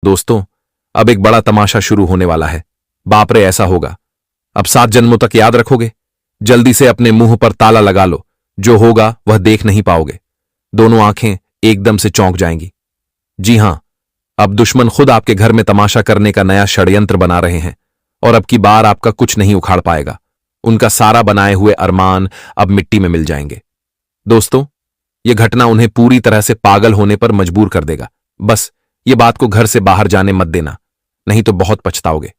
दोस्तों, अब एक बड़ा तमाशा शुरू होने वाला है। बाप रे, ऐसा होगा। अब 7 जन्मों तक याद रखोगे? जल्दी से अपने मुंह पर ताला लगा लो। जो होगा वह देख नहीं पाओगे। दोनों आंखें एकदम से चौंक जाएंगी। जी हां, अब दुश्मन खुद आपके घर में तमाशा करने का नया षड्यंत्र बना रहे हैं और अब की बार आपका कुछ नहीं उखाड़ पाएगा। उनका सारा बनाए हुए अरमान अब मिट्टी में मिल जाएंगे। दोस्तों, यह घटना उन्हें पूरी तरह से पागल होने पर मजबूर कर देगा। बस ये बात को घर से बाहर जाने मत देना, नहीं तो बहुत पछताओगे।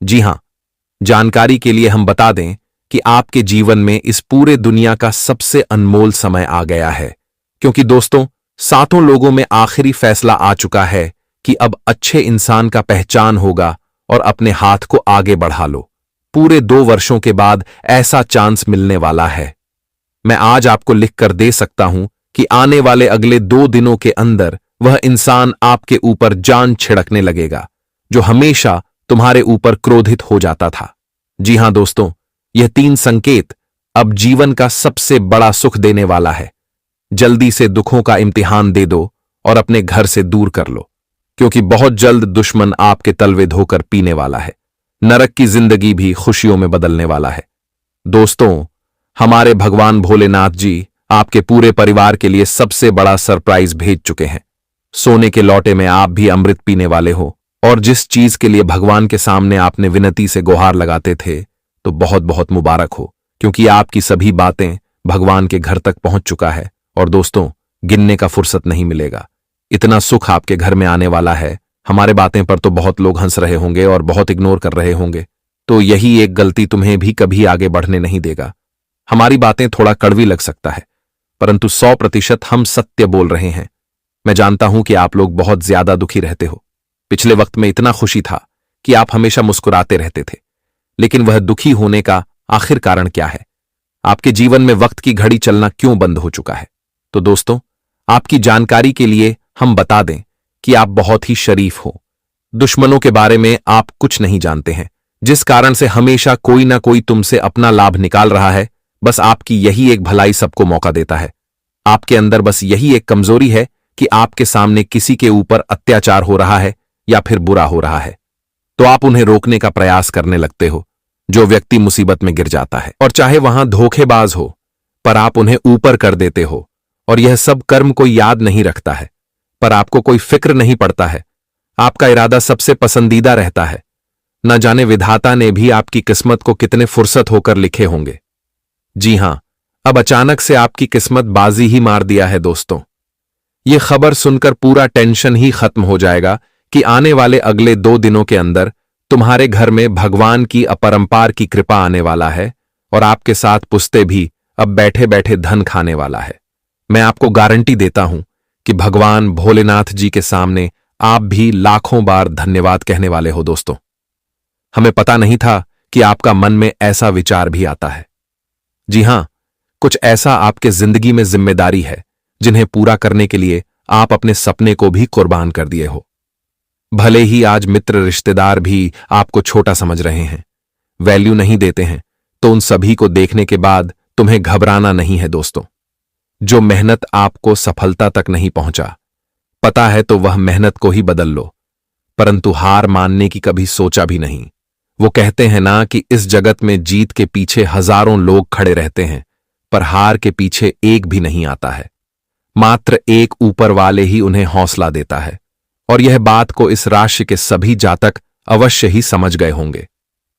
जी हां, जानकारी के लिए हम बता दें कि आपके जीवन में इस पूरे दुनिया का सबसे अनमोल समय आ गया है, क्योंकि दोस्तों, 7 लोगों में आखिरी फैसला आ चुका है कि अब अच्छे इंसान का पहचान होगा और अपने हाथ को आगे बढ़ा लो। पूरे 2 वर्षों के बाद ऐसा चांस मिलने वाला है। मैं आज आपको लिखकर दे सकता हूं कि आने वाले अगले 2 दिनों के अंदर वह इंसान आपके ऊपर जान छिड़कने लगेगा जो हमेशा तुम्हारे ऊपर क्रोधित हो जाता था। जी हां दोस्तों, यह 3 संकेत अब जीवन का सबसे बड़ा सुख देने वाला है। जल्दी से दुखों का इम्तिहान दे दो और अपने घर से दूर कर लो, क्योंकि बहुत जल्द दुश्मन आपके तलवे धोकर पीने वाला है। नरक की जिंदगी भी खुशियों में बदलने वाला है। दोस्तों, हमारे भगवान भोलेनाथ जी आपके पूरे परिवार के लिए सबसे बड़ा सरप्राइज भेज चुके हैं। सोने के लौटे में आप भी अमृत पीने वाले हो, और जिस चीज के लिए भगवान के सामने आपने विनती से गुहार लगाते थे, तो बहुत बहुत मुबारक हो, क्योंकि आपकी सभी बातें भगवान के घर तक पहुंच चुका है। और दोस्तों, गिनने का फुर्सत नहीं मिलेगा। इतना सुख आपके घर में आने वाला है। हमारे बातें पर तो बहुत लोग हंस रहे होंगे और बहुत इग्नोर कर रहे होंगे, तो यही एक गलती तुम्हें भी कभी आगे बढ़ने नहीं देगा। हमारी बातें थोड़ा कड़वी लग सकता है, परंतु 100% हम सत्य बोल रहे हैं। मैं जानता हूं कि आप लोग बहुत ज्यादा दुखी रहते हो। पिछले वक्त में इतना खुशी था कि आप हमेशा मुस्कुराते रहते थे, लेकिन वह दुखी होने का आखिर कारण क्या है? आपके जीवन में वक्त की घड़ी चलना क्यों बंद हो चुका है? तो दोस्तों, आपकी जानकारी के लिए हम बता दें कि आप बहुत ही शरीफ हो। दुश्मनों के बारे में आप कुछ नहीं जानते हैं, जिस कारण से हमेशा कोई ना कोई तुमसे अपना लाभ निकाल रहा है। बस आपकी यही एक भलाई सबको मौका देता है। आपके अंदर बस यही एक कमजोरी है कि आपके सामने किसी के ऊपर अत्याचार हो रहा है या फिर बुरा हो रहा है, तो आप उन्हें रोकने का प्रयास करने लगते हो। जो व्यक्ति मुसीबत में गिर जाता है, और चाहे वहां धोखेबाज हो, पर आप उन्हें ऊपर कर देते हो। और यह सब कर्म कोई याद नहीं रखता है, पर आपको कोई फिक्र नहीं पड़ता है। आपका इरादा सबसे पसंदीदा रहता है। न जाने विधाता ने भी आपकी किस्मत को कितने फुर्सत होकर लिखे होंगे। जी हां, अब अचानक से आपकी किस्मत बाजी ही मार दिया है। दोस्तों, यह खबर सुनकर पूरा टेंशन ही खत्म हो जाएगा कि आने वाले अगले 2 दिनों के अंदर तुम्हारे घर में भगवान की अपरंपार की कृपा आने वाला है, और आपके साथ पुश्ते भी अब बैठे बैठे धन खाने वाला है। मैं आपको गारंटी देता हूं कि भगवान भोलेनाथ जी के सामने आप भी लाखों बार धन्यवाद कहने वाले हो। दोस्तों, हमें पता नहीं था कि आपका मन में ऐसा विचार भी आता है। जी हां, कुछ ऐसा आपके जिंदगी में जिम्मेदारी है जिन्हें पूरा करने के लिए आप अपने सपने को भी कुर्बान कर दिए हो। भले ही आज मित्र रिश्तेदार भी आपको छोटा समझ रहे हैं, वैल्यू नहीं देते हैं, तो उन सभी को देखने के बाद तुम्हें घबराना नहीं है। दोस्तों, जो मेहनत आपको सफलता तक नहीं पहुंचा, पता है तो वह मेहनत को ही बदल लो, परंतु हार मानने की कभी सोचा भी नहीं। वो कहते हैं ना कि इस जगत में जीत के पीछे हजारों लोग खड़े रहते हैं, पर हार के पीछे एक भी नहीं आता है। मात्र एक ऊपर वाले ही उन्हें हौसला देता है, और यह बात को इस राशि के सभी जातक अवश्य ही समझ गए होंगे।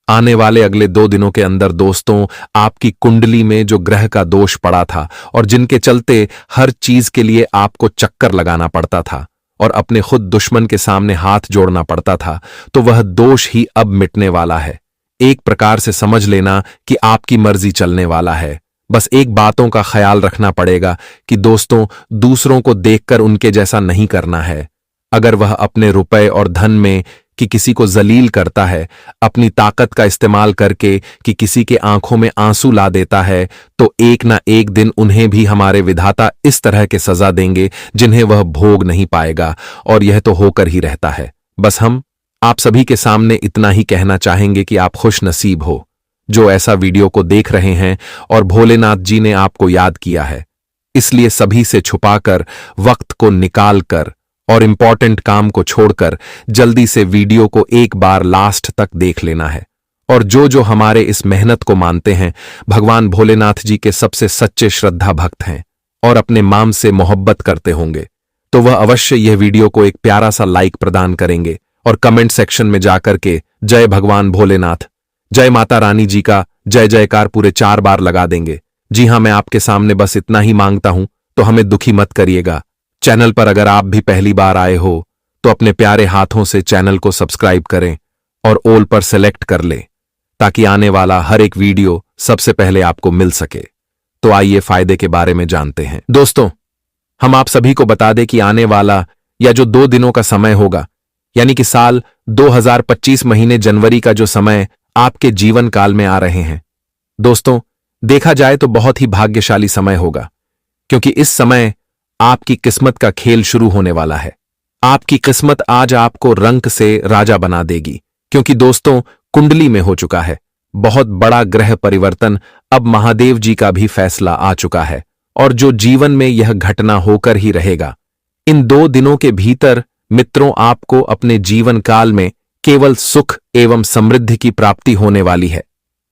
आने वाले अगले 2 दिनों के अंदर दोस्तों, आपकी कुंडली में जो ग्रह का दोष पड़ा था और जिनके चलते हर चीज के लिए आपको चक्कर लगाना पड़ता था और अपने खुद दुश्मन के सामने हाथ जोड़ना पड़ता था, तो वह दोष ही अब मिटने वाला है। एक प्रकार से समझ लेना कि आपकी मर्जी चलने वाला है। बस एक बातों का ख्याल रखना पड़ेगा कि दोस्तों, दूसरों को देखकर उनके जैसा नहीं करना है। अगर वह अपने रुपए और धन में कि किसी को जलील करता है, अपनी ताकत का इस्तेमाल करके कि किसी के आंखों में आंसू ला देता है, तो एक ना एक दिन उन्हें भी हमारे विधाता इस तरह के सजा देंगे जिन्हें वह भोग नहीं पाएगा, और यह तो होकर ही रहता है। बस हम आप सभी के सामने इतना ही कहना चाहेंगे कि आप खुश नसीब हो जो ऐसा वीडियो को देख रहे हैं और भोलेनाथ जी ने आपको याद किया है। इसलिए सभी से छुपाकर, वक्त को निकाल कर और इंपॉर्टेंट काम को छोड़कर जल्दी से वीडियो को एक बार लास्ट तक देख लेना है। और जो हमारे इस मेहनत को मानते हैं, भगवान भोलेनाथ जी के सबसे सच्चे श्रद्धा भक्त हैं और अपने माम से मोहब्बत करते होंगे, तो वह अवश्य यह वीडियो को एक प्यारा सा लाइक प्रदान करेंगे और कमेंट सेक्शन में जाकर के जय भगवान भोलेनाथ, जय माता रानी जी का जय जयकार पूरे 4 बार लगा देंगे। जी हां, मैं आपके सामने बस इतना ही मांगता हूं, तो हमें दुखी मत करिएगा। चैनल पर अगर आप भी पहली बार आए हो तो अपने प्यारे हाथों से चैनल को सब्सक्राइब करें और ऑल पर सेलेक्ट कर लें, ताकि आने वाला हर एक वीडियो सबसे पहले आपको मिल सके। तो आइए फायदे के बारे में जानते हैं। दोस्तों, हम आप सभी को बता दें कि आने वाला या जो 2 दिनों का समय होगा, यानी कि साल 2025 महीने जनवरी का जो समय आपके जीवन काल में आ रहे हैं, दोस्तों देखा जाए तो बहुत ही भाग्यशाली समय होगा, क्योंकि इस समय आपकी किस्मत का खेल शुरू होने वाला है। आपकी किस्मत आज आपको रंक से राजा बना देगी, क्योंकि दोस्तों कुंडली में हो चुका है बहुत बड़ा ग्रह परिवर्तन। अब महादेव जी का भी फैसला आ चुका है और जो जीवन में यह घटना होकर ही रहेगा। इन 2 दिनों के भीतर मित्रों आपको अपने जीवन काल में केवल सुख एवं समृद्धि की प्राप्ति होने वाली है।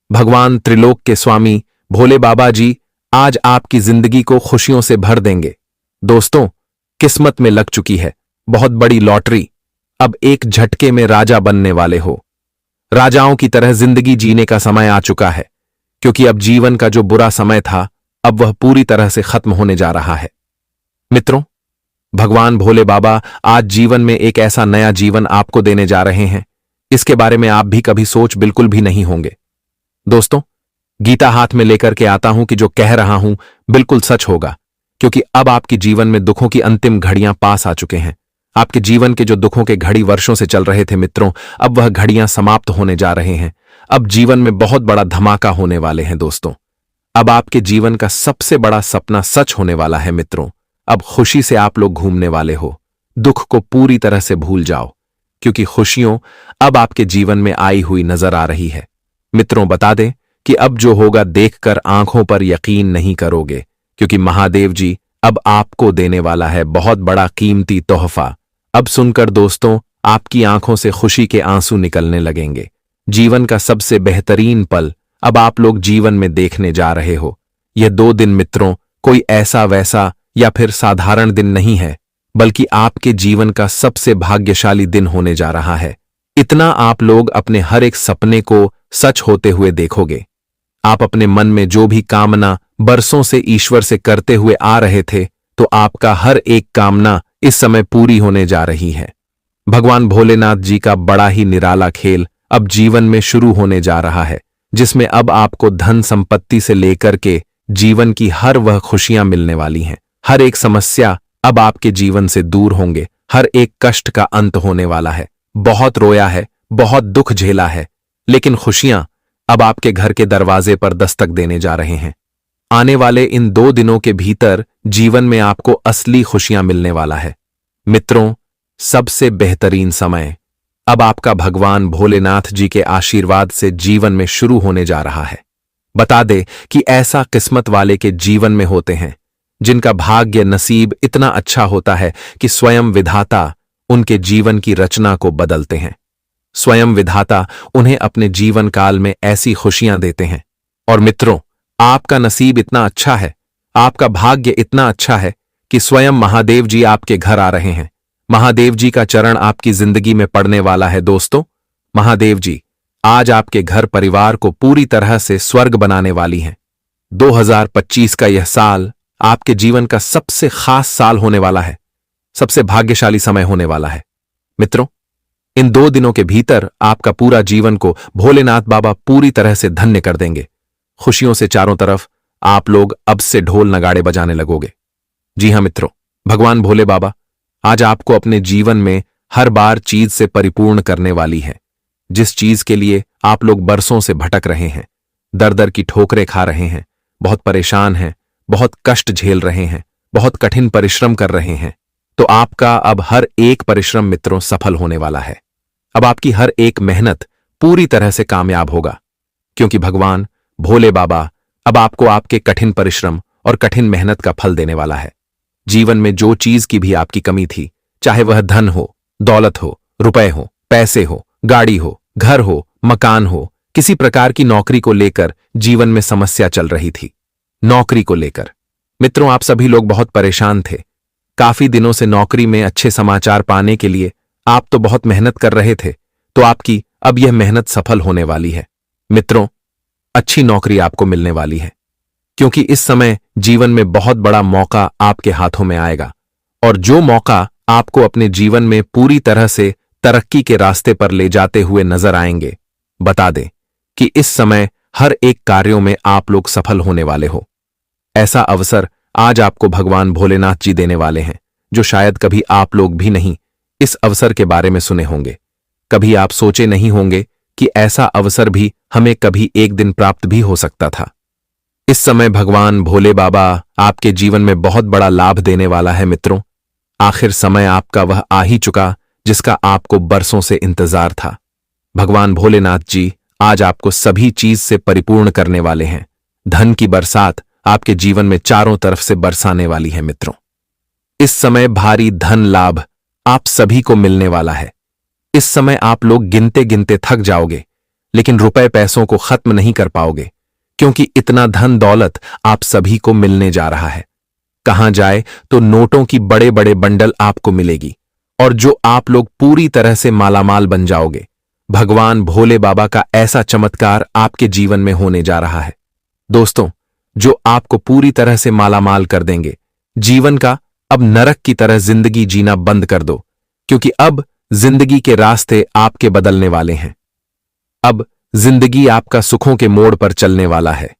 भगवान त्रिलोक के स्वामी भोले बाबा जी आज आपकी जिंदगी को खुशियों से भर देंगे। दोस्तों, किस्मत में लग चुकी है बहुत बड़ी लॉटरी। अब एक झटके में राजा बनने वाले हो। राजाओं की तरह जिंदगी जीने का समय आ चुका है, क्योंकि अब जीवन का जो बुरा समय था अब वह पूरी तरह से खत्म होने जा रहा है। मित्रों, भगवान भोले बाबा आज जीवन में एक ऐसा नया जीवन आपको देने जा रहे हैं, इसके बारे में आप भी कभी सोच बिल्कुल भी नहीं होंगे। दोस्तों, गीता हाथ में लेकर के आता हूं कि जो कह रहा हूं बिल्कुल सच होगा, क्योंकि अब आपके जीवन में दुखों की अंतिम घड़ियां पास आ चुके हैं। आपके जीवन के जो दुखों के घड़ी वर्षों से चल रहे थे मित्रों, अब वह घड़ियां समाप्त होने जा रहे हैं। अब जीवन में बहुत बड़ा धमाका होने वाले हैं। दोस्तों, अब आपके जीवन का सबसे बड़ा सपना सच होने वाला है। मित्रों, अब खुशी से आप लोग घूमने वाले हो। दुख को पूरी तरह से भूल जाओ, क्योंकि खुशियों अब आपके जीवन में आई हुई नजर आ रही है। मित्रों, बता दें कि अब जो होगा देखकर आंखों पर यकीन नहीं करोगे, क्योंकि महादेव जी अब आपको देने वाला है बहुत बड़ा कीमती तोहफा। अब सुनकर दोस्तों आपकी आंखों से खुशी के आंसू निकलने लगेंगे। जीवन का सबसे बेहतरीन पल अब आप लोग जीवन में देखने जा रहे हो। यह 2 दिन मित्रों कोई ऐसा वैसा या फिर साधारण दिन नहीं है, बल्कि आपके जीवन का सबसे भाग्यशाली दिन होने जा रहा है। इतना आप लोग अपने हर एक सपने को सच होते हुए देखोगे। आप अपने मन में जो भी कामना बरसों से ईश्वर से करते हुए आ रहे थे, तो आपका हर एक कामना इस समय पूरी होने जा रही है। भगवान भोलेनाथ जी का बड़ा ही निराला खेल अब जीवन में शुरू होने जा रहा है, जिसमें अब आपको धन संपत्ति से लेकर के जीवन की हर वह खुशियां मिलने वाली हैं। हर एक समस्या अब आपके जीवन से दूर होंगे। हर एक कष्ट का अंत होने वाला है। बहुत रोया है, बहुत दुख झेला है, लेकिन खुशियां अब आपके घर के दरवाजे पर दस्तक देने जा रहे हैं। आने वाले इन 2 दिनों के भीतर जीवन में आपको असली खुशियां मिलने वाला है। मित्रों, सबसे बेहतरीन समय अब आपका भगवान भोलेनाथ जी के आशीर्वाद से जीवन में शुरू होने जा रहा है। बता दे कि ऐसा किस्मत वाले के जीवन में होते हैं जिनका भाग्य नसीब इतना अच्छा होता है कि स्वयं विधाता उनके जीवन की रचना को बदलते हैं। स्वयं विधाता उन्हें अपने जीवन काल में ऐसी खुशियां देते हैं। और मित्रों, आपका नसीब इतना अच्छा है, आपका भाग्य इतना अच्छा है कि स्वयं महादेव जी आपके घर आ रहे हैं। महादेव जी का चरण आपकी जिंदगी में पड़ने वाला है। दोस्तों, महादेव जी आज आपके घर परिवार को पूरी तरह से स्वर्ग बनाने वाली हैं। 2025 का यह साल आपके जीवन का सबसे खास साल होने वाला है, सबसे भाग्यशाली समय होने वाला है। मित्रों, इन 2 दिनों के भीतर आपका पूरा जीवन को भोलेनाथ बाबा पूरी तरह से धन्य कर देंगे। खुशियों से चारों तरफ आप लोग अब से ढोल नगाड़े बजाने लगोगे। जी हां मित्रों, भगवान भोले बाबा आज आपको अपने जीवन में हर बार चीज से परिपूर्ण करने वाली है। जिस चीज के लिए आप लोग बरसों से भटक रहे हैं, दर दर की ठोकरें खा रहे हैं, बहुत परेशान हैं, बहुत कष्ट झेल रहे हैं, बहुत कठिन परिश्रम कर रहे हैं, तो आपका अब हर एक परिश्रम मित्रों सफल होने वाला है। अब आपकी हर एक मेहनत पूरी तरह से कामयाब होगा, क्योंकि भगवान भोले बाबा अब आपको आपके कठिन परिश्रम और कठिन मेहनत का फल देने वाला है। जीवन में जो चीज की भी आपकी कमी थी, चाहे वह धन हो, दौलत हो, रुपए हो, पैसे हो, गाड़ी हो, घर हो, मकान हो, किसी प्रकार की नौकरी को लेकर जीवन में समस्या चल रही थी। नौकरी को लेकर मित्रों, आप सभी लोग बहुत परेशान थे। काफी दिनों से नौकरी में अच्छे समाचार पाने के लिए आप तो बहुत मेहनत कर रहे थे, तो आपकी अब यह मेहनत सफल होने वाली है। मित्रों, अच्छी नौकरी आपको मिलने वाली है, क्योंकि इस समय जीवन में बहुत बड़ा मौका आपके हाथों में आएगा, और जो मौका आपको अपने जीवन में पूरी तरह से तरक्की के रास्ते पर ले जाते हुए नजर आएंगे। बता दें कि इस समय हर एक कार्यों में आप लोग सफल होने वाले हो। ऐसा अवसर आज आपको भगवान भोलेनाथ जी देने वाले हैं, जो शायद कभी आप लोग भी नहीं इस अवसर के बारे में सुने होंगे। कभी आप सोचे नहीं होंगे कि ऐसा अवसर भी हमें कभी एक दिन प्राप्त भी हो सकता था। इस समय भगवान भोले बाबा आपके जीवन में बहुत बड़ा लाभ देने वाला है। मित्रों, आखिर समय आपका वह आ ही चुका जिसका आपको बरसों से इंतजार था। भगवान भोलेनाथ जी आज आपको सभी चीज से परिपूर्ण करने वाले हैं। धन की बरसात आपके जीवन में चारों तरफ से बरसाने वाली है। मित्रों, इस समय भारी धन लाभ आप सभी को मिलने वाला है। इस समय आप लोग गिनते गिनते थक जाओगे, लेकिन रुपए पैसों को खत्म नहीं कर पाओगे, क्योंकि इतना धन दौलत आप सभी को मिलने जा रहा है। कहां जाए तो नोटों की बड़े बड़े बंडल आपको मिलेगी, और जो आप लोग पूरी तरह से मालामाल बन जाओगे। भगवान भोले बाबा का ऐसा चमत्कार आपके जीवन में होने जा रहा है दोस्तों, जो आपको पूरी तरह से मालामाल कर देंगे। जीवन का अब नरक की तरह जिंदगी जीना बंद कर दो, क्योंकि अब जिंदगी के रास्ते आपके बदलने वाले हैं। अब जिंदगी आपका सुखों के मोड़ पर चलने वाला है।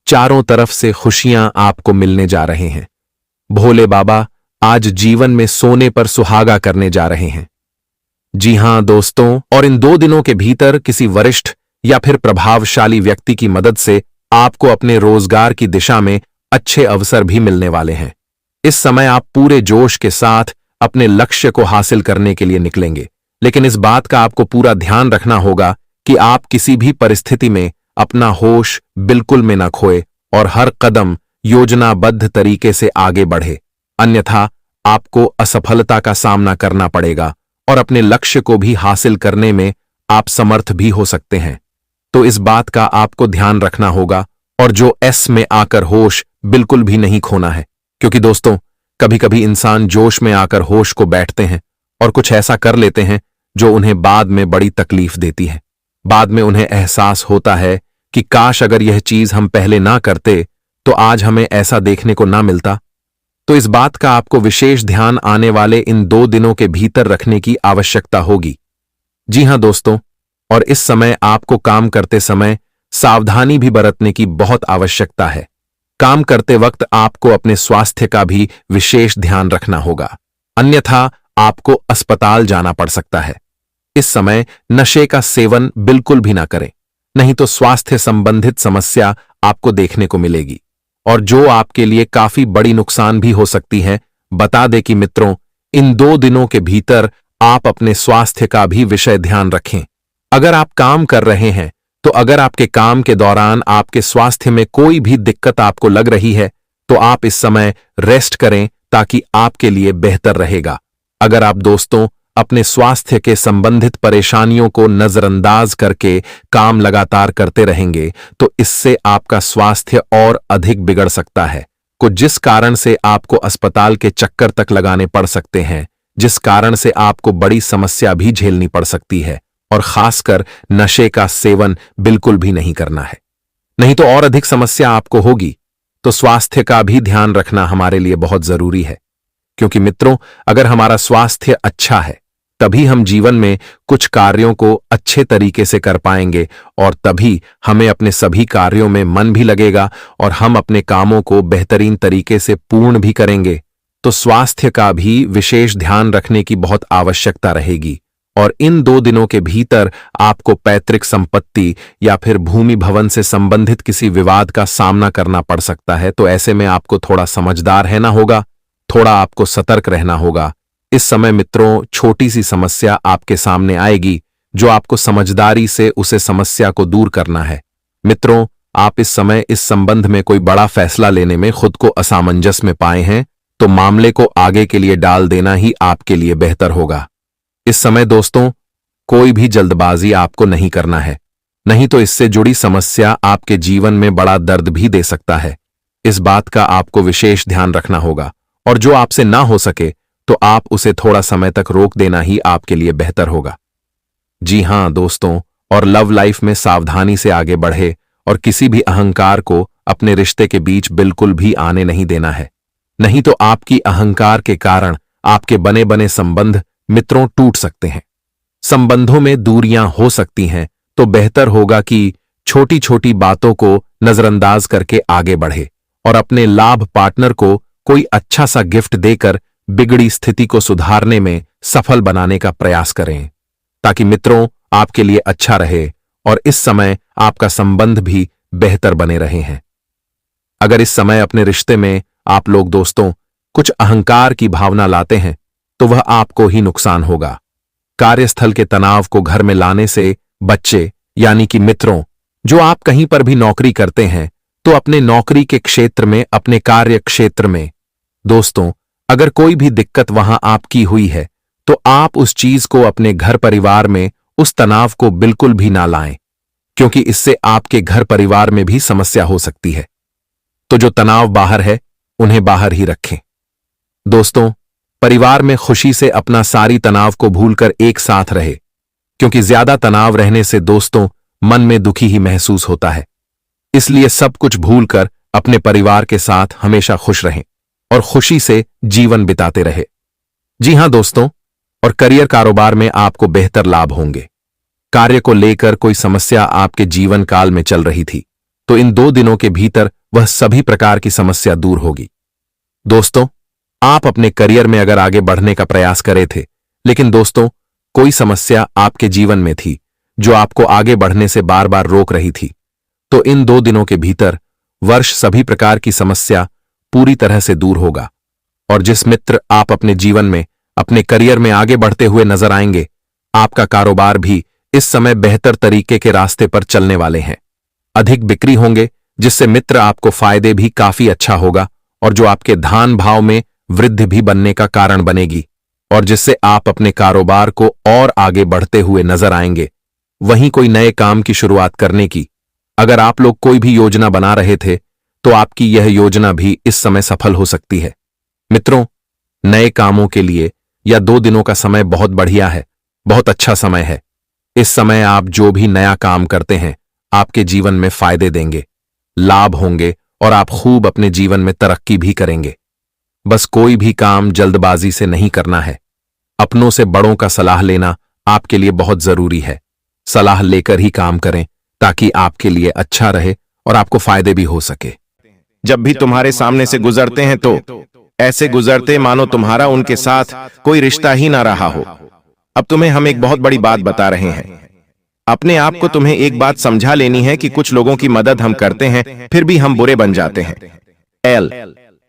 चारों तरफ से खुशियां आपको मिलने जा रहे हैं। भोले बाबा आज जीवन में सोने पर सुहागा करने जा रहे हैं। जी हां दोस्तों, और इन 2 दिनों के भीतर किसी वरिष्ठ या फिर प्रभावशाली व्यक्ति की मदद से आपको अपने रोजगार की दिशा में अच्छे अवसर भी मिलने वाले हैं। इस समय आप पूरे जोश के साथ अपने लक्ष्य को हासिल करने के लिए निकलेंगे, लेकिन इस बात का आपको पूरा ध्यान रखना होगा कि आप किसी भी परिस्थिति में अपना होश बिल्कुल में न खोए और हर कदम योजनाबद्ध तरीके से आगे बढ़े, अन्यथा आपको असफलता का सामना करना पड़ेगा और अपने लक्ष्य को भी हासिल करने में आप समर्थ भी हो सकते हैं। तो इस बात का आपको ध्यान रखना होगा, और जो एस में आकर होश बिल्कुल भी नहीं खोना है, क्योंकि दोस्तों कभी कभी इंसान जोश में आकर होश को बैठते हैं और कुछ ऐसा कर लेते हैं जो उन्हें बाद में बड़ी तकलीफ देती है। बाद में उन्हें एहसास होता है कि काश अगर यह चीज हम पहले ना करते तो आज हमें ऐसा देखने को ना मिलता। तो इस बात का आपको विशेष ध्यान आने वाले इन 2 दिनों के भीतर रखने की आवश्यकता होगी। जी हां दोस्तों, और इस समय आपको काम करते समय सावधानी भी बरतने की बहुत आवश्यकता है। काम करते वक्त आपको अपने स्वास्थ्य का भी विशेष ध्यान रखना होगा, अन्यथा आपको अस्पताल जाना पड़ सकता है। इस समय नशे का सेवन बिल्कुल भी ना करें, नहीं तो स्वास्थ्य संबंधित समस्या आपको देखने को मिलेगी, और जो आपके लिए काफी बड़ी नुकसान भी हो सकती है। बता दें कि मित्रों, इन 2 दिनों के भीतर आप अपने स्वास्थ्य का भी विषय ध्यान रखें। अगर आप काम कर रहे हैं, तो अगर आपके काम के दौरान आपके स्वास्थ्य में कोई भी दिक्कत आपको लग रही है, तो आप इस समय रेस्ट करें, ताकि आपके लिए बेहतर रहेगा। अगर आप दोस्तों अपने स्वास्थ्य के संबंधित परेशानियों को नजरअंदाज करके काम लगातार करते रहेंगे, तो इससे आपका स्वास्थ्य और अधिक बिगड़ सकता है, कुछ जिस कारण से आपको अस्पताल के चक्कर तक लगाने पड़ सकते हैं, जिस कारण से आपको बड़ी समस्या भी झेलनी पड़ सकती है। और खासकर नशे का सेवन बिल्कुल भी नहीं करना है, नहीं तो और अधिक समस्या आपको होगी। तो स्वास्थ्य का भी ध्यान रखना हमारे लिए बहुत जरूरी है, क्योंकि मित्रों अगर हमारा स्वास्थ्य अच्छा है, तभी हम जीवन में कुछ कार्यों को अच्छे तरीके से कर पाएंगे, और तभी हमें अपने सभी कार्यों में मन भी लगेगा और हम अपने कामों को बेहतरीन तरीके से पूर्ण भी करेंगे। तो स्वास्थ्य का भी विशेष ध्यान रखने की बहुत आवश्यकता रहेगी। और इन 2 दिनों के भीतर आपको पैतृक संपत्ति या फिर भूमि भवन से संबंधित किसी विवाद का सामना करना पड़ सकता है। तो ऐसे में आपको थोड़ा समझदार रहना होगा, थोड़ा आपको सतर्क रहना होगा। इस समय मित्रों छोटी सी समस्या आपके सामने आएगी, जो आपको समझदारी से उसे समस्या को दूर करना है। मित्रों आप इस समय इस संबंध में कोई बड़ा फैसला लेने में खुद को असमंजस में पाए हैं, तो मामले को आगे के लिए डाल देना ही आपके लिए बेहतर होगा। इस समय दोस्तों, कोई भी जल्दबाजी आपको नहीं करना है, नहीं तो इससे जुड़ी समस्या आपके जीवन में बड़ा दर्द भी दे सकता है। इस बात का आपको विशेष ध्यान रखना होगा, और जो आपसे ना हो सके तो आप उसे थोड़ा समय तक रोक देना ही आपके लिए बेहतर होगा। जी हां दोस्तों, और लव लाइफ में सावधानी से आगे बढ़े और किसी भी अहंकार को अपने रिश्ते के बीच बिल्कुल भी आने नहीं देना है, नहीं तो आपकी अहंकार के कारण आपके बने बने संबंध मित्रों टूट सकते हैं, संबंधों में दूरियां हो सकती हैं। तो बेहतर होगा कि छोटी छोटी बातों को नजरअंदाज करके आगे बढ़े और अपने लाभ पार्टनर को कोई अच्छा सा गिफ्ट देकर बिगड़ी स्थिति को सुधारने में सफल बनाने का प्रयास करें, ताकि मित्रों आपके लिए अच्छा रहे और इस समय आपका संबंध भी बेहतर बने रहे हैं। अगर इस समय अपने रिश्ते में आप लोग दोस्तों कुछ अहंकार की भावना लाते हैं तो वह आपको ही नुकसान होगा। कार्यस्थल के तनाव को घर में लाने से बच्चे यानी कि मित्रों, जो आप कहीं पर भी नौकरी करते हैं तो अपने नौकरी के क्षेत्र में, अपने कार्य क्षेत्र में दोस्तों, अगर कोई भी दिक्कत वहां आपकी हुई है तो आप उस चीज को अपने घर परिवार में उस तनाव को बिल्कुल भी ना लाएं, क्योंकि इससे आपके घर परिवार में भी समस्या हो सकती है। तो जो तनाव बाहर है उन्हें बाहर ही रखें। दोस्तों, परिवार में खुशी से अपना सारी तनाव को भूलकर एक साथ रहे, क्योंकि ज्यादा तनाव रहने से दोस्तों मन में दुखी ही महसूस होता है। इसलिए सब कुछ भूलकर अपने परिवार के साथ हमेशा खुश रहें और खुशी से जीवन बिताते रहे। जी हां दोस्तों, और करियर कारोबार में आपको बेहतर लाभ होंगे। कार्य को लेकर कोई समस्या आपके जीवन काल में चल रही थी तो इन 2 दिनों के भीतर वह सभी प्रकार की समस्या दूर होगी। दोस्तों, आप अपने करियर में अगर आगे बढ़ने का प्रयास करे थे, लेकिन दोस्तों कोई समस्या आपके जीवन में थी जो आपको आगे बढ़ने से बार बार रोक रही थी, तो इन 2 दिनों के भीतर वर्ष सभी प्रकार की समस्या पूरी तरह से दूर होगा। और जिस मित्र आप अपने जीवन में, अपने करियर में आगे बढ़ते हुए नजर आएंगे, आपका कारोबार भी इस समय बेहतर तरीके के रास्ते पर चलने वाले हैं। अधिक बिक्री होंगे, जिससे मित्र आपको फायदे भी काफी अच्छा होगा और जो आपके धान भाव में वृद्धि भी बनने का कारण बनेगी, और जिससे आप अपने कारोबार को और आगे बढ़ते हुए नजर आएंगे। वहीं कोई नए काम की शुरुआत करने की अगर आप लोग कोई भी योजना बना रहे थे तो आपकी यह योजना भी इस समय सफल हो सकती है। मित्रों, नए कामों के लिए या 2 दिनों का समय बहुत बढ़िया है, बहुत अच्छा समय है। इस समय आप जो भी नया काम करते हैं आपके जीवन में फायदे देंगे, लाभ होंगे और आप खूब अपने जीवन में तरक्की भी करेंगे। बस कोई भी काम जल्दबाजी से नहीं करना है। अपनों से बड़ों का सलाह लेना आपके लिए बहुत जरूरी है। सलाह लेकर ही काम करें ताकि आपके लिए अच्छा रहे और आपको फायदे भी हो सके। जब भी तुम्हारे सामने से गुजरते हैं तो ऐसे गुजरते मानो तुम्हारा उनके साथ कोई रिश्ता ही ना रहा हो। अब तुम्हें हम एक बहुत बड़ी बात बता रहे हैं। अपने आप को तुम्हें एक बात समझा लेनी है कि कुछ लोगों की मदद हम करते हैं फिर भी हम बुरे बन जाते हैं।